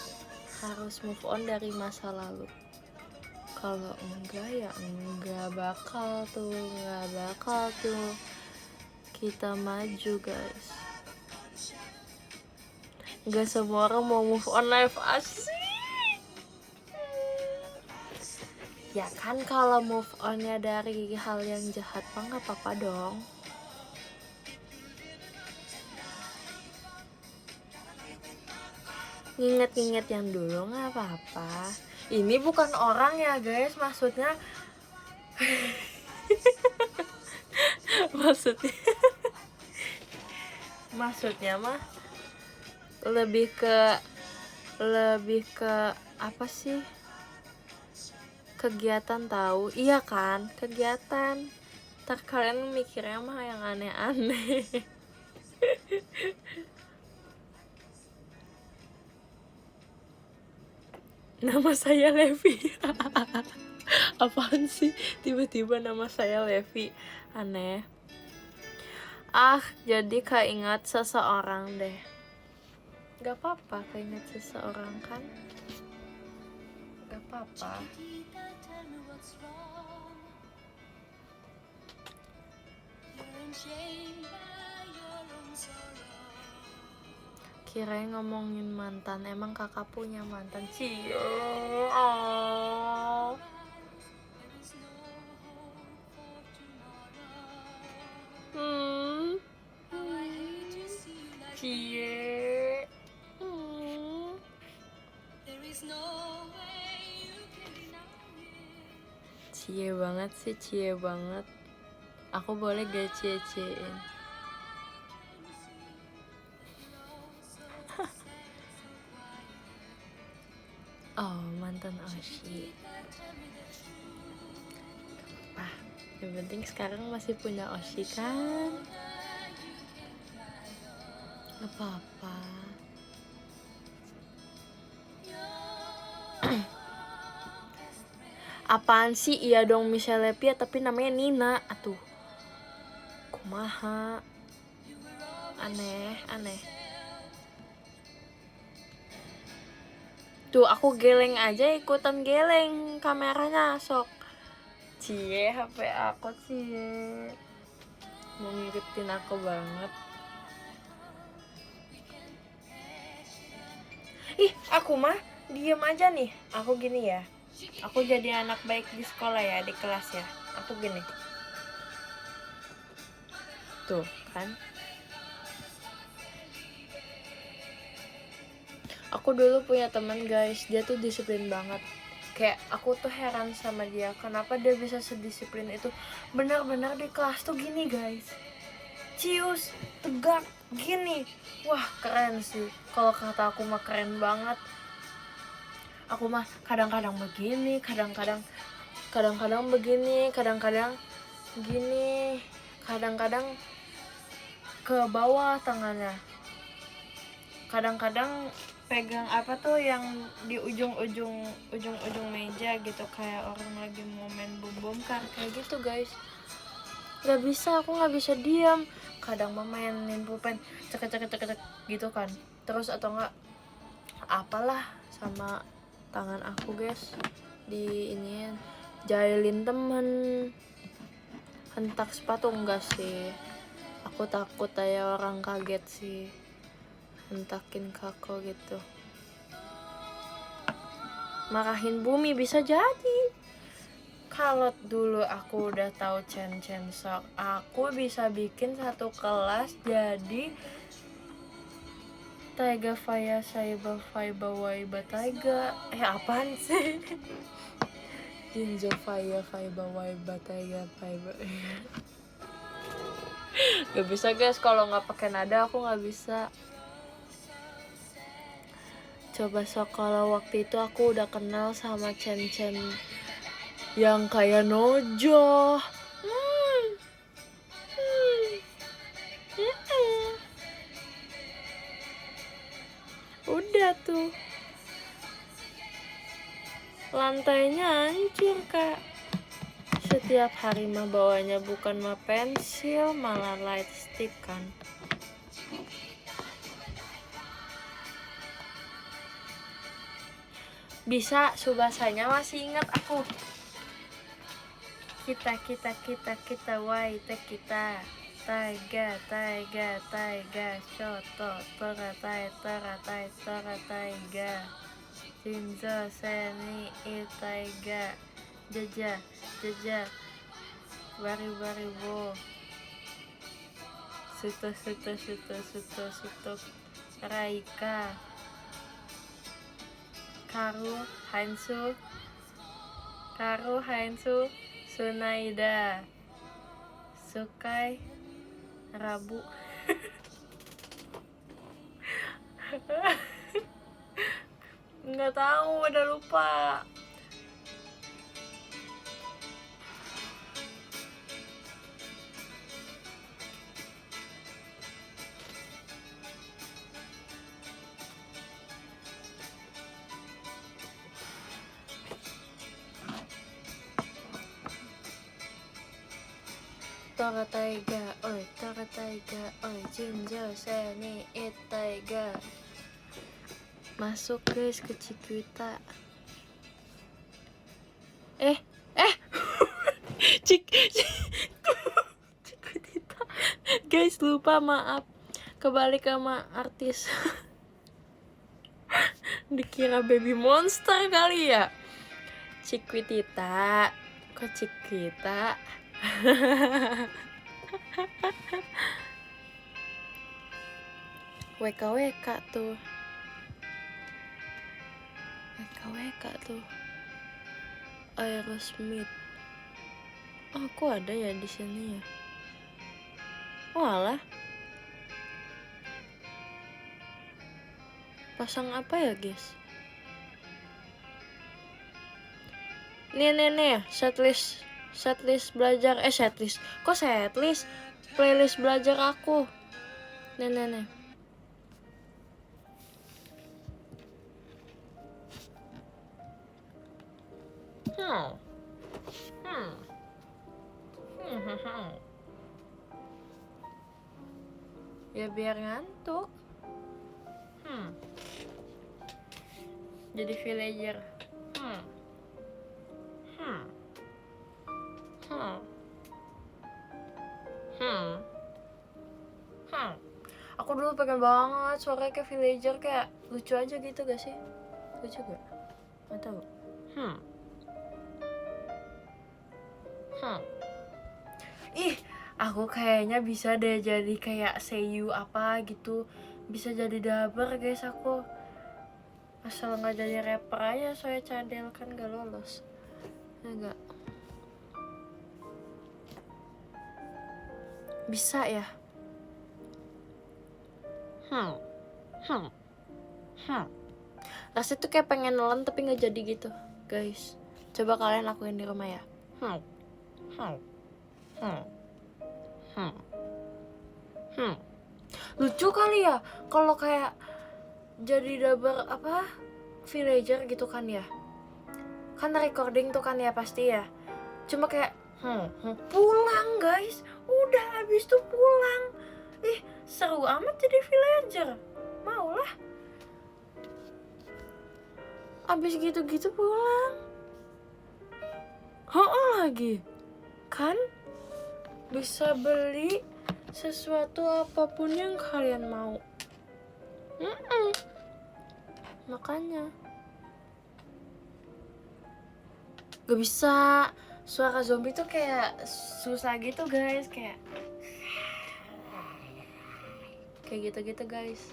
harus move on dari masa lalu. Kalau enggak ya nggak bakal tuh kita maju guys. Nggak semua orang mau move on live asik. Ya kan, kalau move onnya dari hal yang jahat mah nggak apa-apa dong. Nginget-nginget yang dulu nggak apa-apa. Ini bukan orang ya guys, maksudnya maksudnya mah lebih ke apa sih, kegiatan tahu. Iya kan, kegiatan. Ntar kalian mikirnya mah yang aneh-aneh. Nama saya Levi. Apaan sih tiba-tiba nama saya Levi, aneh. Jadi keingat seseorang deh. Gak apa-apa keinget seseorang kan, gak apa-apa. Kirain ngomongin mantan, emang kakak punya mantan? Cio. Cie. Cie banget sih, cie banget. Aku boleh gak cie-ciein? Oh, mantan Oshi. Yang penting sekarang masih punya Oshi kan? Gak apa-apa. Apaan sih? Iya dong Michelle Pia, tapi namanya Nina. Atuh, kumaha? Aneh. Tuh, aku geleng aja, ikutan geleng kameranya, sok. Cie, HP aku cie. Mau ngikutin aku banget. Ih, aku mah diem aja nih. Aku gini ya. Aku jadi anak baik di sekolah ya, di kelas ya. Aku gini. Tuh, kan? Aku dulu punya teman guys, dia tuh disiplin banget. Kayak aku tuh heran sama dia, kenapa dia bisa sedisiplin itu. Benar-benar di kelas tuh gini guys, cius, tegak, gini. Wah keren sih, kalau kata aku mah keren banget. Aku mah kadang-kadang begini, kadang-kadang begini, kadang-kadang gini, kadang-kadang ke bawah tangannya, kadang-kadang pegang apa tuh yang di ujung meja gitu, kayak orang lagi mau main bom kan, kayak gitu guys. Gak bisa, aku gak bisa diam. Kadang mau mainin pulpen cek gitu kan, terus atau enggak apalah sama tangan aku guys, di ini jahilin temen, hentak sepatu. Enggak sih, aku takut aja orang kaget sih, hentakin kako gitu. Marahin bumi bisa jadi. Kalau dulu aku udah tahu Chen Sok, aku bisa bikin satu kelas jadi Taiga Faya Saiba Faiba Waiba Taiga. Apaan sih? Jinzo Faya Faiba Waiba Taiga Faiba. Gak bisa guys, kalau nggak pakai nada aku nggak bisa. Coba sok, kalau waktu itu aku udah kenal sama Chen yang kayak Nojo. Udah tuh, lantainya hancur kak. Setiap hari mah bawanya bukan mah pensil, malah light stick kan. Bisa, subasanya masih ingat aku. Kita wai te kita taiga shoto teratai taiga jinzo seni itaiga jaja bari wo suto raika karu hansu Sunaida Sukai Rabu. Nggak tahu, udah lupa. Tora taiga, oi, jinjo, seni, itaiga. Masuk guys ke Cikuita. Cikuita. Guys, lupa, maaf. Kebalik sama artis. Dikira Baby Monster kali ya. Cikuitita. Kok Cikuita? WKWK tuh. WKWK tuh. Aerosmith. Oh, kok ada ya di sini ya? Oh alah. Pasang apa ya, guys? Nih, setlist belajar, setlist. Kok setlist? Playlist belajar aku. Nih. Ya biar ngantuk. Jadi villager. Aku dulu pengen banget suaranya kayak villager, kayak lucu aja gitu gak sih? Lucu gak? Gak tau. Ih, aku kayaknya bisa deh jadi kayak seiyu apa gitu. Bisa jadi dubber guys aku. Asal gak jadi rapper aja, soalnya cadel kan gak lolos. Enggak. Bisa ya? Rasanya tuh kayak pengen nelen tapi gak jadi gitu guys. Coba kalian lakuin di rumah ya. Lucu kali ya kalau kayak jadi dubber apa villager gitu kan ya. Kan recording tuh kan ya pasti ya. Cuma kayak pulang guys. Udah habis tuh pulang. Seru amat jadi villager. Maulah. Abis gitu-gitu pulang. Lagi. Kan bisa beli sesuatu apapun yang kalian mau. Makanya gak bisa. Suara zombie tuh kayak susah gitu guys. Kayak gitu-gitu guys.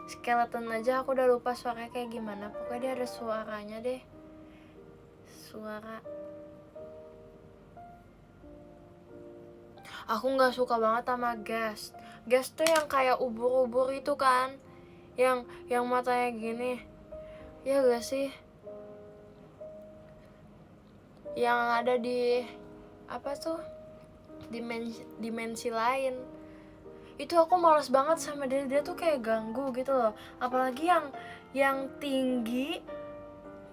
Skeleton aja aku udah lupa suaranya kayak gimana. Pokoknya dia ada suaranya deh. Suara. Aku gak suka banget sama Gas. Gas tuh yang kayak ubur-ubur itu kan. Yang matanya gini. Ya gak sih? Yang ada di apa tuh? Dimensi lain. Itu aku malas banget sama dia tuh kayak ganggu gitu loh. Apalagi yang tinggi,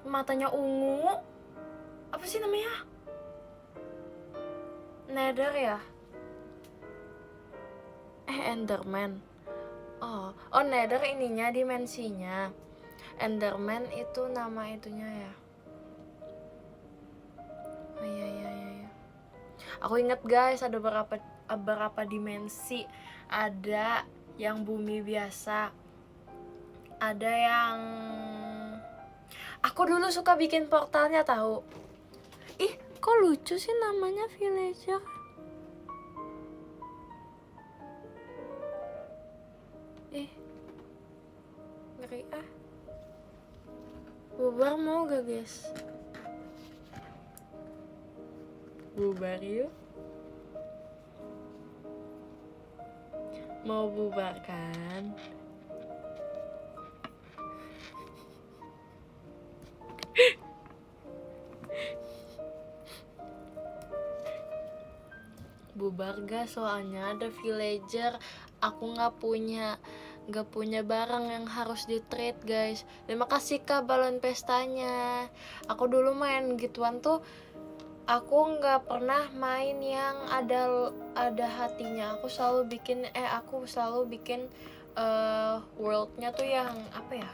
matanya ungu. Apa sih namanya? Nether ya? Enderman. Oh, Nether ininya dimensinya. Enderman itu nama itunya ya. Oh iya. Aku inget guys, ada berapa dimensi. Ada yang bumi biasa. Ada yang aku dulu suka bikin portalnya tahu. Kok lucu sih namanya villager. Ngeri ah. Bubar mau gak guys? Bubar yuk. Mau bubar kan? Bubar gak, soalnya ada villager. Aku gak punya barang yang harus di trade guys. Terima kasih kak balon pestanya. Aku dulu main gituan tuh, aku nggak pernah main yang ada hatinya. Aku selalu bikin worldnya tuh yang apa ya,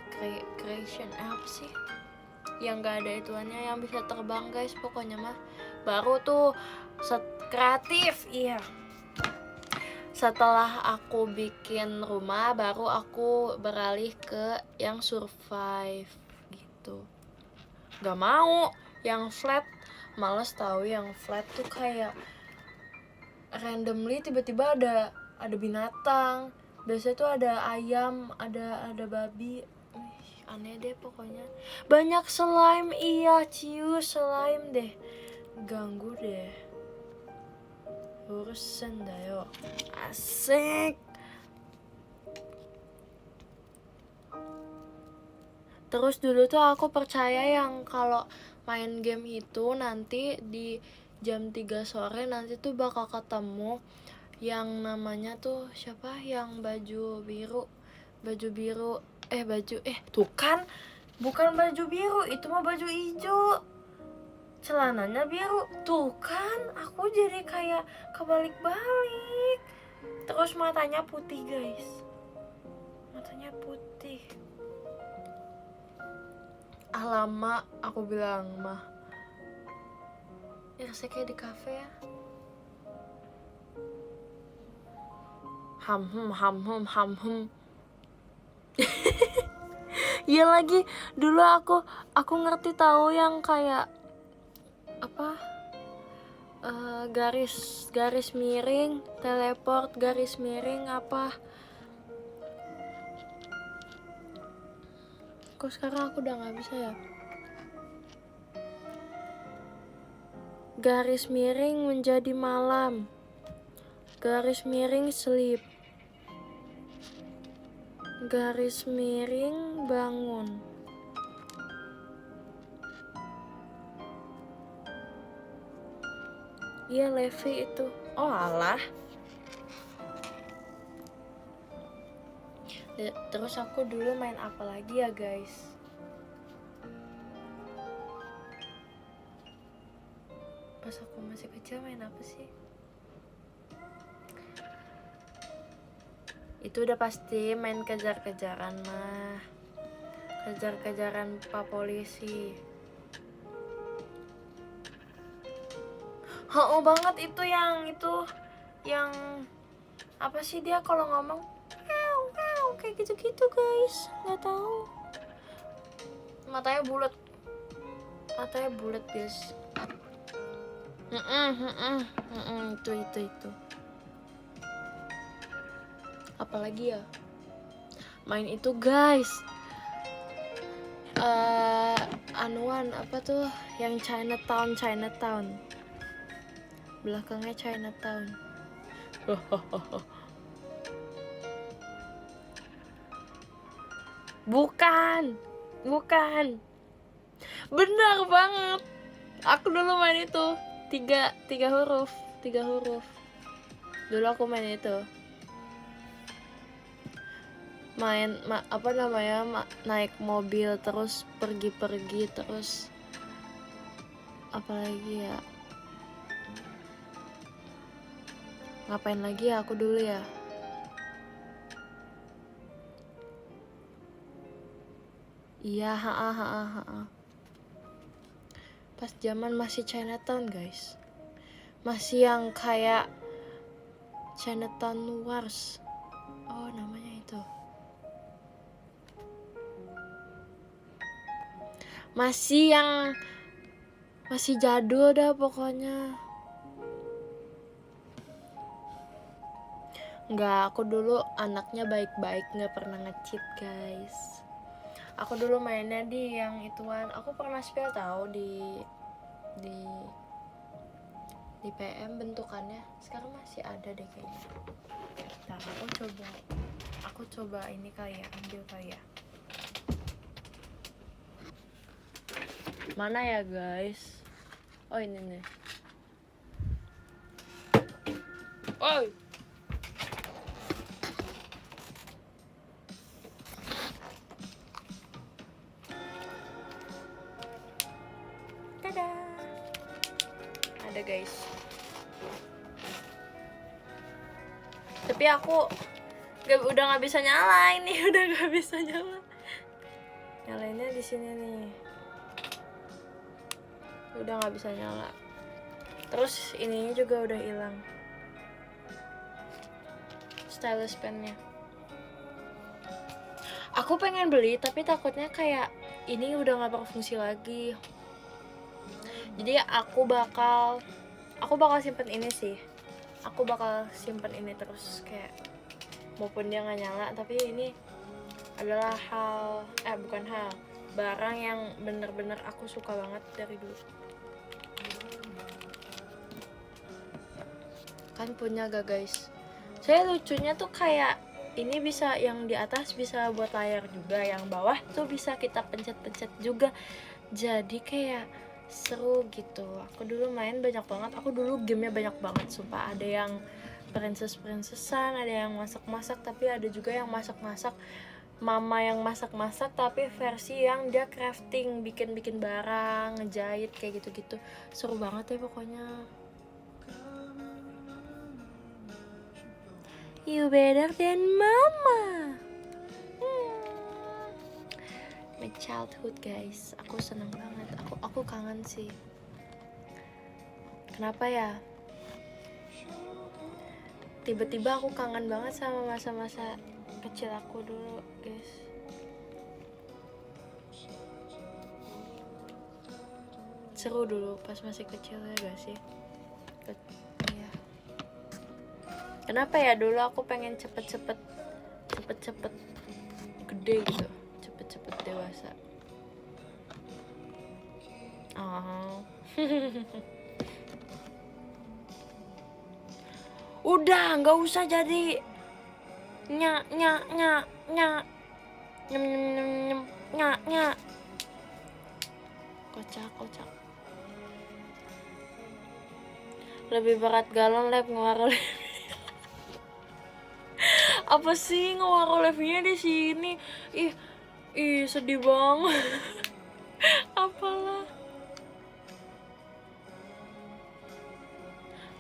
creation apa sih, yang nggak ada ituannya, yang bisa terbang guys. Pokoknya mah baru tuh kreatif. Iya, setelah aku bikin rumah baru aku beralih ke yang survive gitu. Gak mau yang flat, males tahu. Yang flat tuh kayak randomly tiba-tiba ada binatang, Biasanya tuh ada ayam, ada babi. Aneh deh pokoknya. Banyak slime, iya cius slime deh. Ganggu deh. Urusan dah yuk. Asik. Terus dulu tuh aku percaya yang kalau main game itu nanti di jam 3 sore nanti tuh bakal ketemu yang namanya tuh siapa, yang baju biru tuh kan, bukan baju biru, itu mah baju hijau, celananya biru. Tuh kan, aku jadi kayak kebalik-balik. Terus matanya putih guys, matanya putih. Lama aku bilang mah ya rasanya kayak di kafe ya. Ham. Iya lagi, dulu aku ngerti tahu yang kayak apa, garis miring teleport, garis miring apa. Kok sekarang aku udah nggak bisa ya. Garis miring menjadi malam, garis miring sleep, garis miring bangun. Iya Levi itu. Oh alah. Terus aku dulu main apa lagi ya guys? Pas aku masih kecil main apa sih? Itu udah pasti main kejar-kejaran mah. Kejar-kejaran Pak Polisi. Oh banget itu yang apa sih dia kalau ngomong kayak gitu-gitu guys, nggak tahu. Matanya bulat guys. Itu apalagi ya main itu guys. Anuan apa tuh yang Chinatown belakangnya Chinatown. bukan benar banget, aku dulu main itu tiga huruf dulu aku main itu. Naik mobil terus pergi terus apalagi ya, ngapain lagi ya aku dulu ya. Iya, pas zaman masih Chinatown guys, masih yang kayak Chinatown Wars, namanya itu. Masih jadul dah pokoknya. Enggak, aku dulu anaknya baik-baik, nggak pernah nge-cheat guys. Aku dulu mainnya di yang ituan, aku pernah spill tahu di PM bentukannya. Sekarang masih ada deh kayaknya. Nah, aku coba ini kali ya, ambil kali ya. Mana ya guys? Oh ini nih. Oi. Dadah. Ada guys. Tapi aku udah nggak bisa nyala ini, udah nggak bisa nyala. Nyalainnya di sini nih. Udah nggak bisa nyala. Terus ininya juga udah hilang. Stylus pennya. Aku pengen beli tapi takutnya kayak ini udah nggak berfungsi lagi. Jadi aku bakal simpen ini sih. Aku bakal simpen ini terus kayak maupun dia nggak nyala. Tapi ini adalah barang yang bener-bener aku suka banget dari dulu. Kan punya gak guys? Saya lucunya tuh kayak ini bisa, yang di atas bisa buat layar juga, yang bawah tuh bisa kita pencet-pencet juga, jadi kayak seru gitu. Aku dulu main banyak banget, aku dulu gamenya banyak banget sumpah. Ada yang princess-princessan, ada yang masak-masak, tapi ada juga yang masak-masak mama yang masak-masak tapi versi yang dia crafting, bikin-bikin barang, ngejahit kayak gitu-gitu. Seru banget ya pokoknya. You better than mama. My childhood guys, aku seneng banget. Aku kangen sih. Kenapa ya? Tiba-tiba aku kangen banget sama masa-masa kecil aku dulu guys. Seru dulu pas masih kecil ya gak sih? Iya. Kenapa ya dulu aku pengen cepet-cepet gede gitu, cepet-cepet dewasa. Udah nggak usah jadi nyem kocak. Lebih berat galon lab ngeluarin. Apa sih ngeluarin live-nya di sini? Ih sedih banget. Apalah.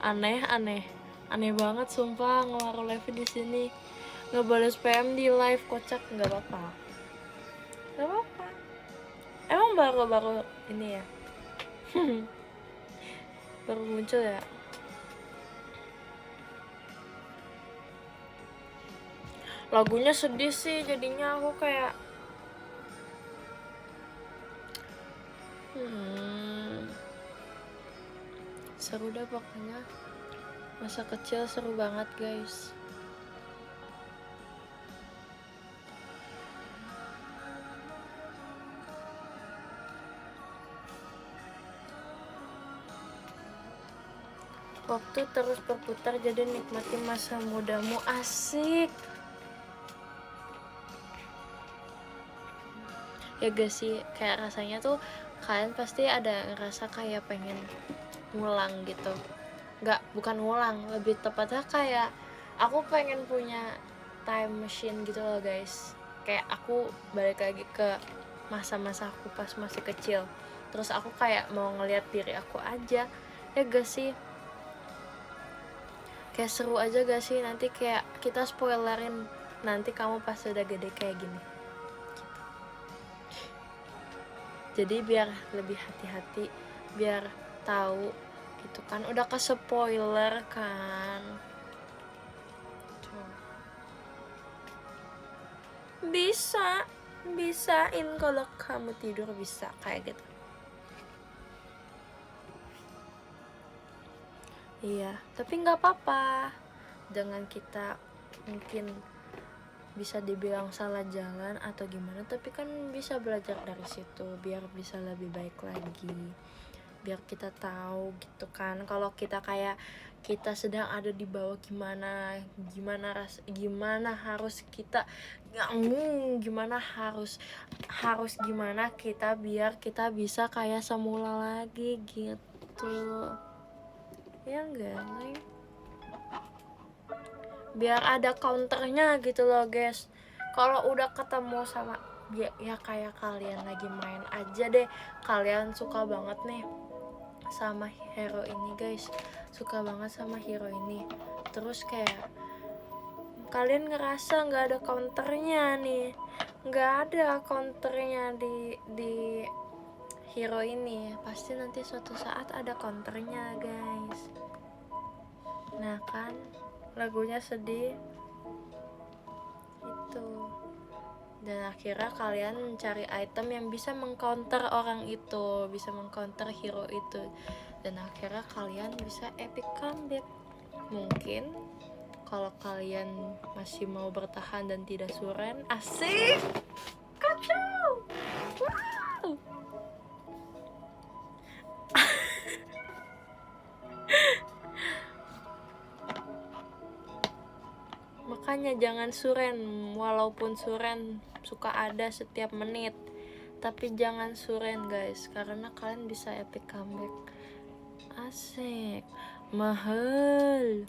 Aneh banget sumpah ngeluarin live di sini. Ngebales PM di live, kocak. Nggak apa-apa. Emang baru ini ya? Baru muncul ya? Lagunya sedih sih, jadinya aku kayak seru dah pokoknya. Masa kecil seru banget guys. Waktu terus berputar, jadi nikmati masa mudamu. Asik ya gak sih? Kayak rasanya tuh kalian pasti ada ngerasa kayak pengen ngulang gitu. Bukan ngulang, lebih tepatnya kayak aku pengen punya time machine gitu loh guys. Kayak aku balik lagi ke masa-masa aku pas masih kecil, terus aku kayak mau ngeliat diri aku aja, ya gak sih? Kayak seru aja gak sih? Nanti kayak kita spoilerin nanti kamu pas udah gede kayak gini. Jadi biar lebih hati-hati, biar tahu gitu kan, udah ke spoiler kan. Bisain kalau kamu tidur, bisa kayak gitu. Iya, tapi nggak apa-apa dengan kita mungkin bisa dibilang salah jalan atau gimana, tapi kan bisa belajar dari situ biar bisa lebih baik lagi, biar kita tahu gitu kan, kalau kita kayak kita sedang ada di bawah gimana harus kita gimana kita biar kita bisa kayak semula lagi gitu, ya enggak sih? Biar ada counternya gitu loh guys. Kalau udah ketemu sama ya kayak kalian lagi main aja deh, kalian suka banget nih sama hero ini guys, suka banget sama hero ini, terus kayak kalian ngerasa nggak ada counternya nih, nggak ada counternya di hero ini, pasti nanti suatu saat ada counternya guys. Nah kan lagunya sedih itu, dan akhirnya kalian mencari item yang bisa mengcounter orang itu, bisa mengcounter hero itu, dan akhirnya kalian bisa epic comeback. Mungkin Kalau kalian masih mau bertahan dan tidak suren, asik, kacau, wow. Makanya jangan suren, walaupun suren suka ada setiap menit, tapi jangan suren guys, karena kalian bisa epic comeback. Asik, mahal.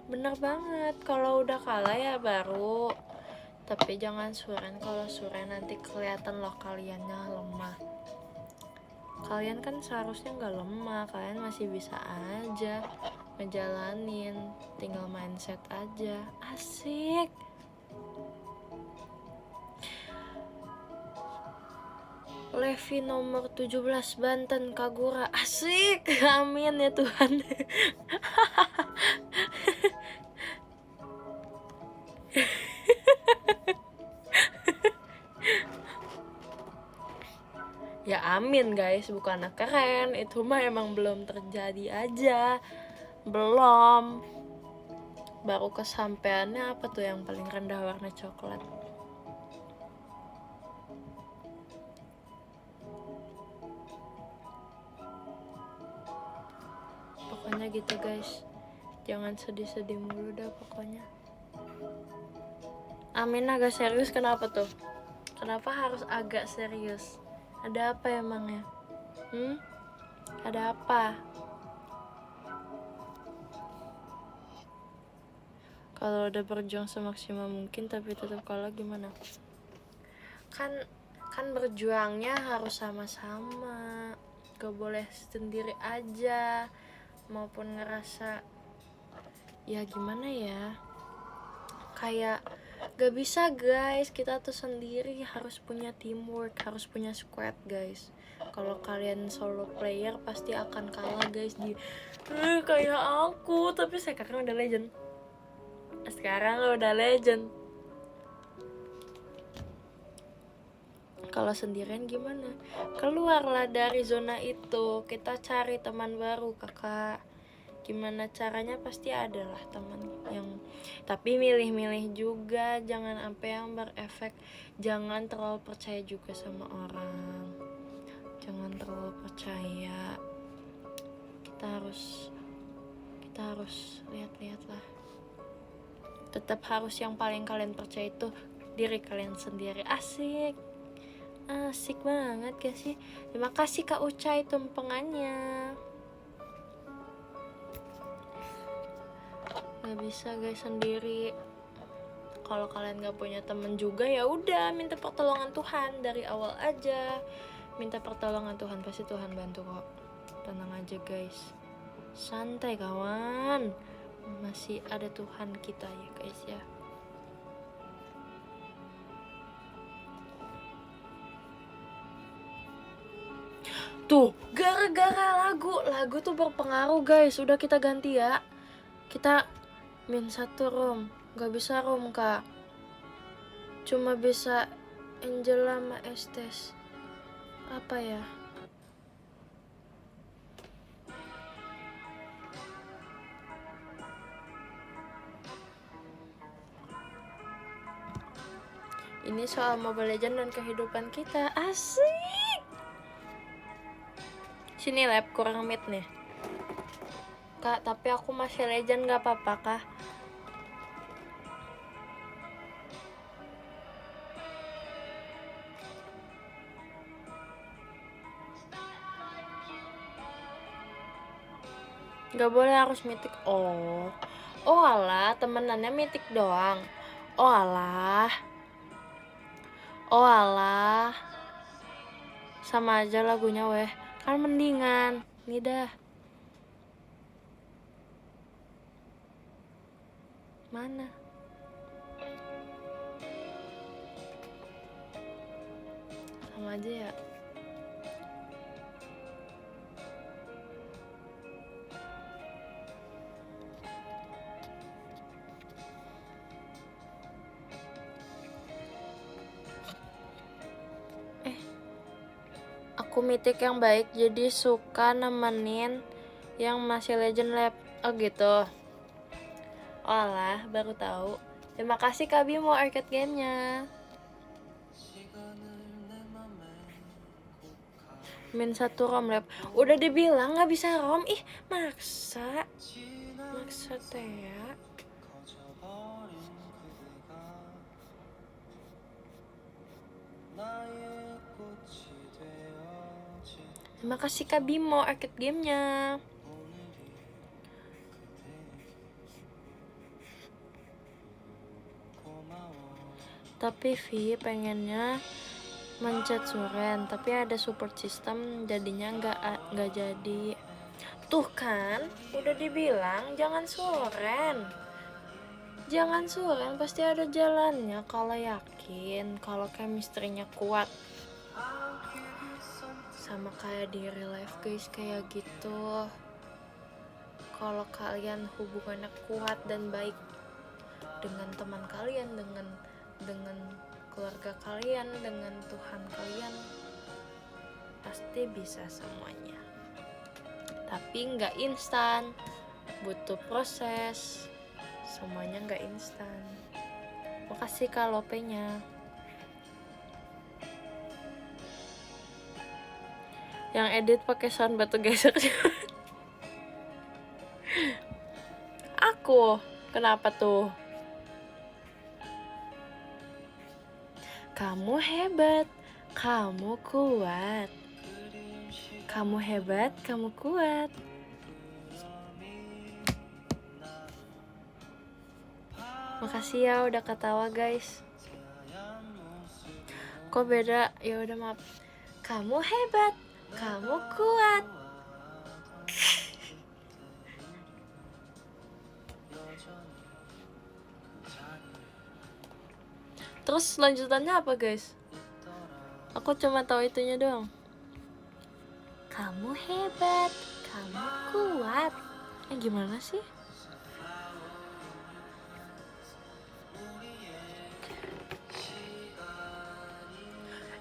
Bener banget, kalau udah kalah ya baru. Tapi jangan suren, kalau suren nanti kelihatan loh kaliannya lemah. Kalian kan seharusnya nggak lemah, kalian masih bisa aja ngejalanin, tinggal mindset aja. Asik. Levi nomor 17 Banten Kagura, asik. Amin ya Tuhan. Ya amin guys, bukan keren, itu mah emang belum terjadi aja, belum. Baru kesampaiannya apa tuh yang paling rendah warna coklat. Pokoknya gitu guys, jangan sedih-sedih mulu dah pokoknya. Amin agak serius, kenapa tuh? Kenapa harus agak serius? Ada apa emangnya? Ada apa? Kalau udah berjuang semaksimal mungkin tapi tetap kalah gimana? Kan berjuangnya harus sama-sama, gak boleh sendiri aja. Maupun ngerasa ya gimana ya, kayak gak bisa guys, kita tuh sendiri, harus punya teamwork, harus punya squad guys. Kalau kalian solo player pasti akan kalah guys di kayak aku, tapi sekarang udah legend. Kalau sendirian gimana? Keluarlah dari zona itu, kita cari teman baru kakak. Gimana caranya, pasti ada lah teman yang, tapi milih-milih juga, jangan sampai yang berefek. Jangan terlalu percaya juga sama orang, jangan terlalu percaya. Kita harus lihat-lihat lah. Tetap harus yang paling kalian percaya itu diri kalian sendiri. Asik banget gak sih? Terima kasih Kak Ucai tumpengannya. Gak bisa guys sendiri. Kalau kalian gak punya temen juga ya udah, minta pertolongan Tuhan dari awal aja. Minta pertolongan Tuhan, pasti Tuhan bantu kok. Tenang aja guys, santai kawan, masih ada Tuhan kita ya guys ya. Tuh, gara-gara lagu tuh berpengaruh guys. Udah kita ganti ya. Kita min 1 room, gak bisa room kak, cuma bisa Angela sama Estes. Apa ya? Ini soal Mobile Legends dan kehidupan kita. Asik. Sini lab, kurang mid nih kak, tapi aku masih legend, gak apa-apa kah? Gak boleh harus mythic. Oh alah, temenannya mythic doang. Oh alah, sama aja lagunya weh. Kan mendingan nih dah. Mana? Sama aja ya. Aku mythic yang baik, jadi suka nemenin yang masih legend lab. Oh gitu. Olah, baru tahu. Terima kasih Kak Bimo arcade gamenya. Min 1 rom lab. Udah dibilang nggak bisa rom. Ih, maksa teh ya. Terima kasih Kak Bimo arcade gamenya. Tapi Vi pengennya mencet Suren, tapi ada support system jadinya nggak jadi. Tuh kan, udah dibilang jangan Suren. Jangan Suren, pasti ada jalannya kalau yakin, kalau chemistry-nya kuat. Sama kayak di real life guys, kayak gitu. Kalau kalian hubungannya kuat dan baik dengan teman kalian, dengan keluarga kalian, dengan Tuhan kalian, pasti bisa semuanya. Tapi nggak instan, butuh proses, semuanya nggak instan. Makasih Kak Lopenya. Yang edit pakai sound batu gesek. Aku, kenapa tuh? Kamu hebat, kamu kuat. Kamu hebat, kamu kuat. Makasih ya udah ketawa guys. Kok beda? Ya udah maaf. Kamu hebat, kamu kuat. Terus lanjutannya apa guys? Aku cuma tahu itunya doang. Kamu hebat, kamu kuat. Gimana sih?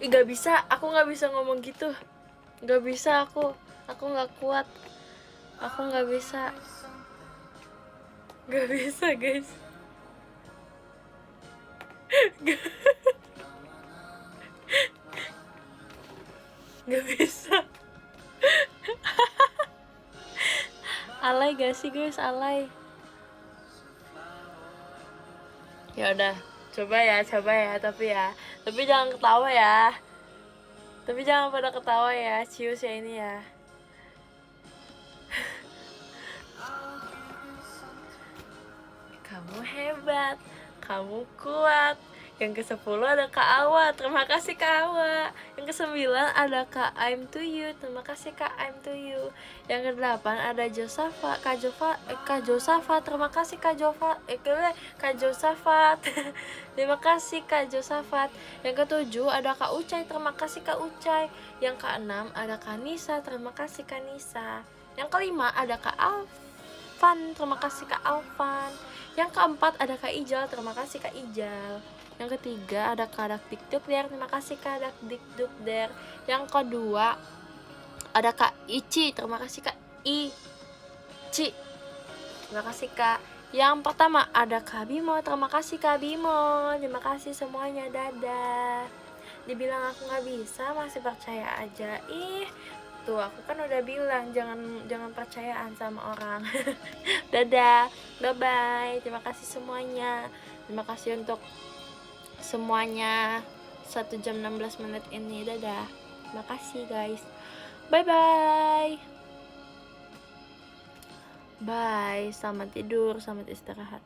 Gak bisa, aku gak bisa ngomong gitu. Gak bisa aku gak kuat. Aku gak bisa. Gak bisa guys. Gak bisa. Alay gak sih guys, alay. Ya udah, coba ya, tapi jangan ketawa ya. Tapi jangan pada ketawa ya, cius ya ini ya. Kamu hebat, kamu kuat. Yang ke-10 ada Kak Awa, terima kasih Kak Awa. Yang ke-9 ada Kak I'm to you, terima kasih Kak I'm to you. Yang ke-8 ada Josafa, Kak Josafa, terima kasih Kak Josafat. Terima kasih Kak Josafat. Yang ke-7 ada Kak Ucai, terima kasih Kak Ucai. Yang ke-6 ada Kak Nisa, terima kasih Kak Nisa. Yang ke-5 ada Kak Alvan, terima kasih Kak Alvan. Yang ke-4 ada Kak Ijal, terima kasih Kak Ijal. Yang ketiga ada Kak Dakdikdukder, terima kasih Kak Dakdikdukder. Yang kedua ada Kak Ici, terima kasih Kak Ici. Terima kasih Kak. Yang pertama ada Kak Bimo, terima kasih Kak Bimo. Terima kasih semuanya, dadah. Dibilang aku gak bisa, masih percaya aja. Tuh aku kan udah bilang jangan percayaan sama orang. Dadah, bye bye. Terima kasih semuanya. Terima kasih untuk semuanya 1 jam 16 menit ini. Dadah. Terima kasih guys. Bye bye. Bye. Selamat tidur, selamat istirahat.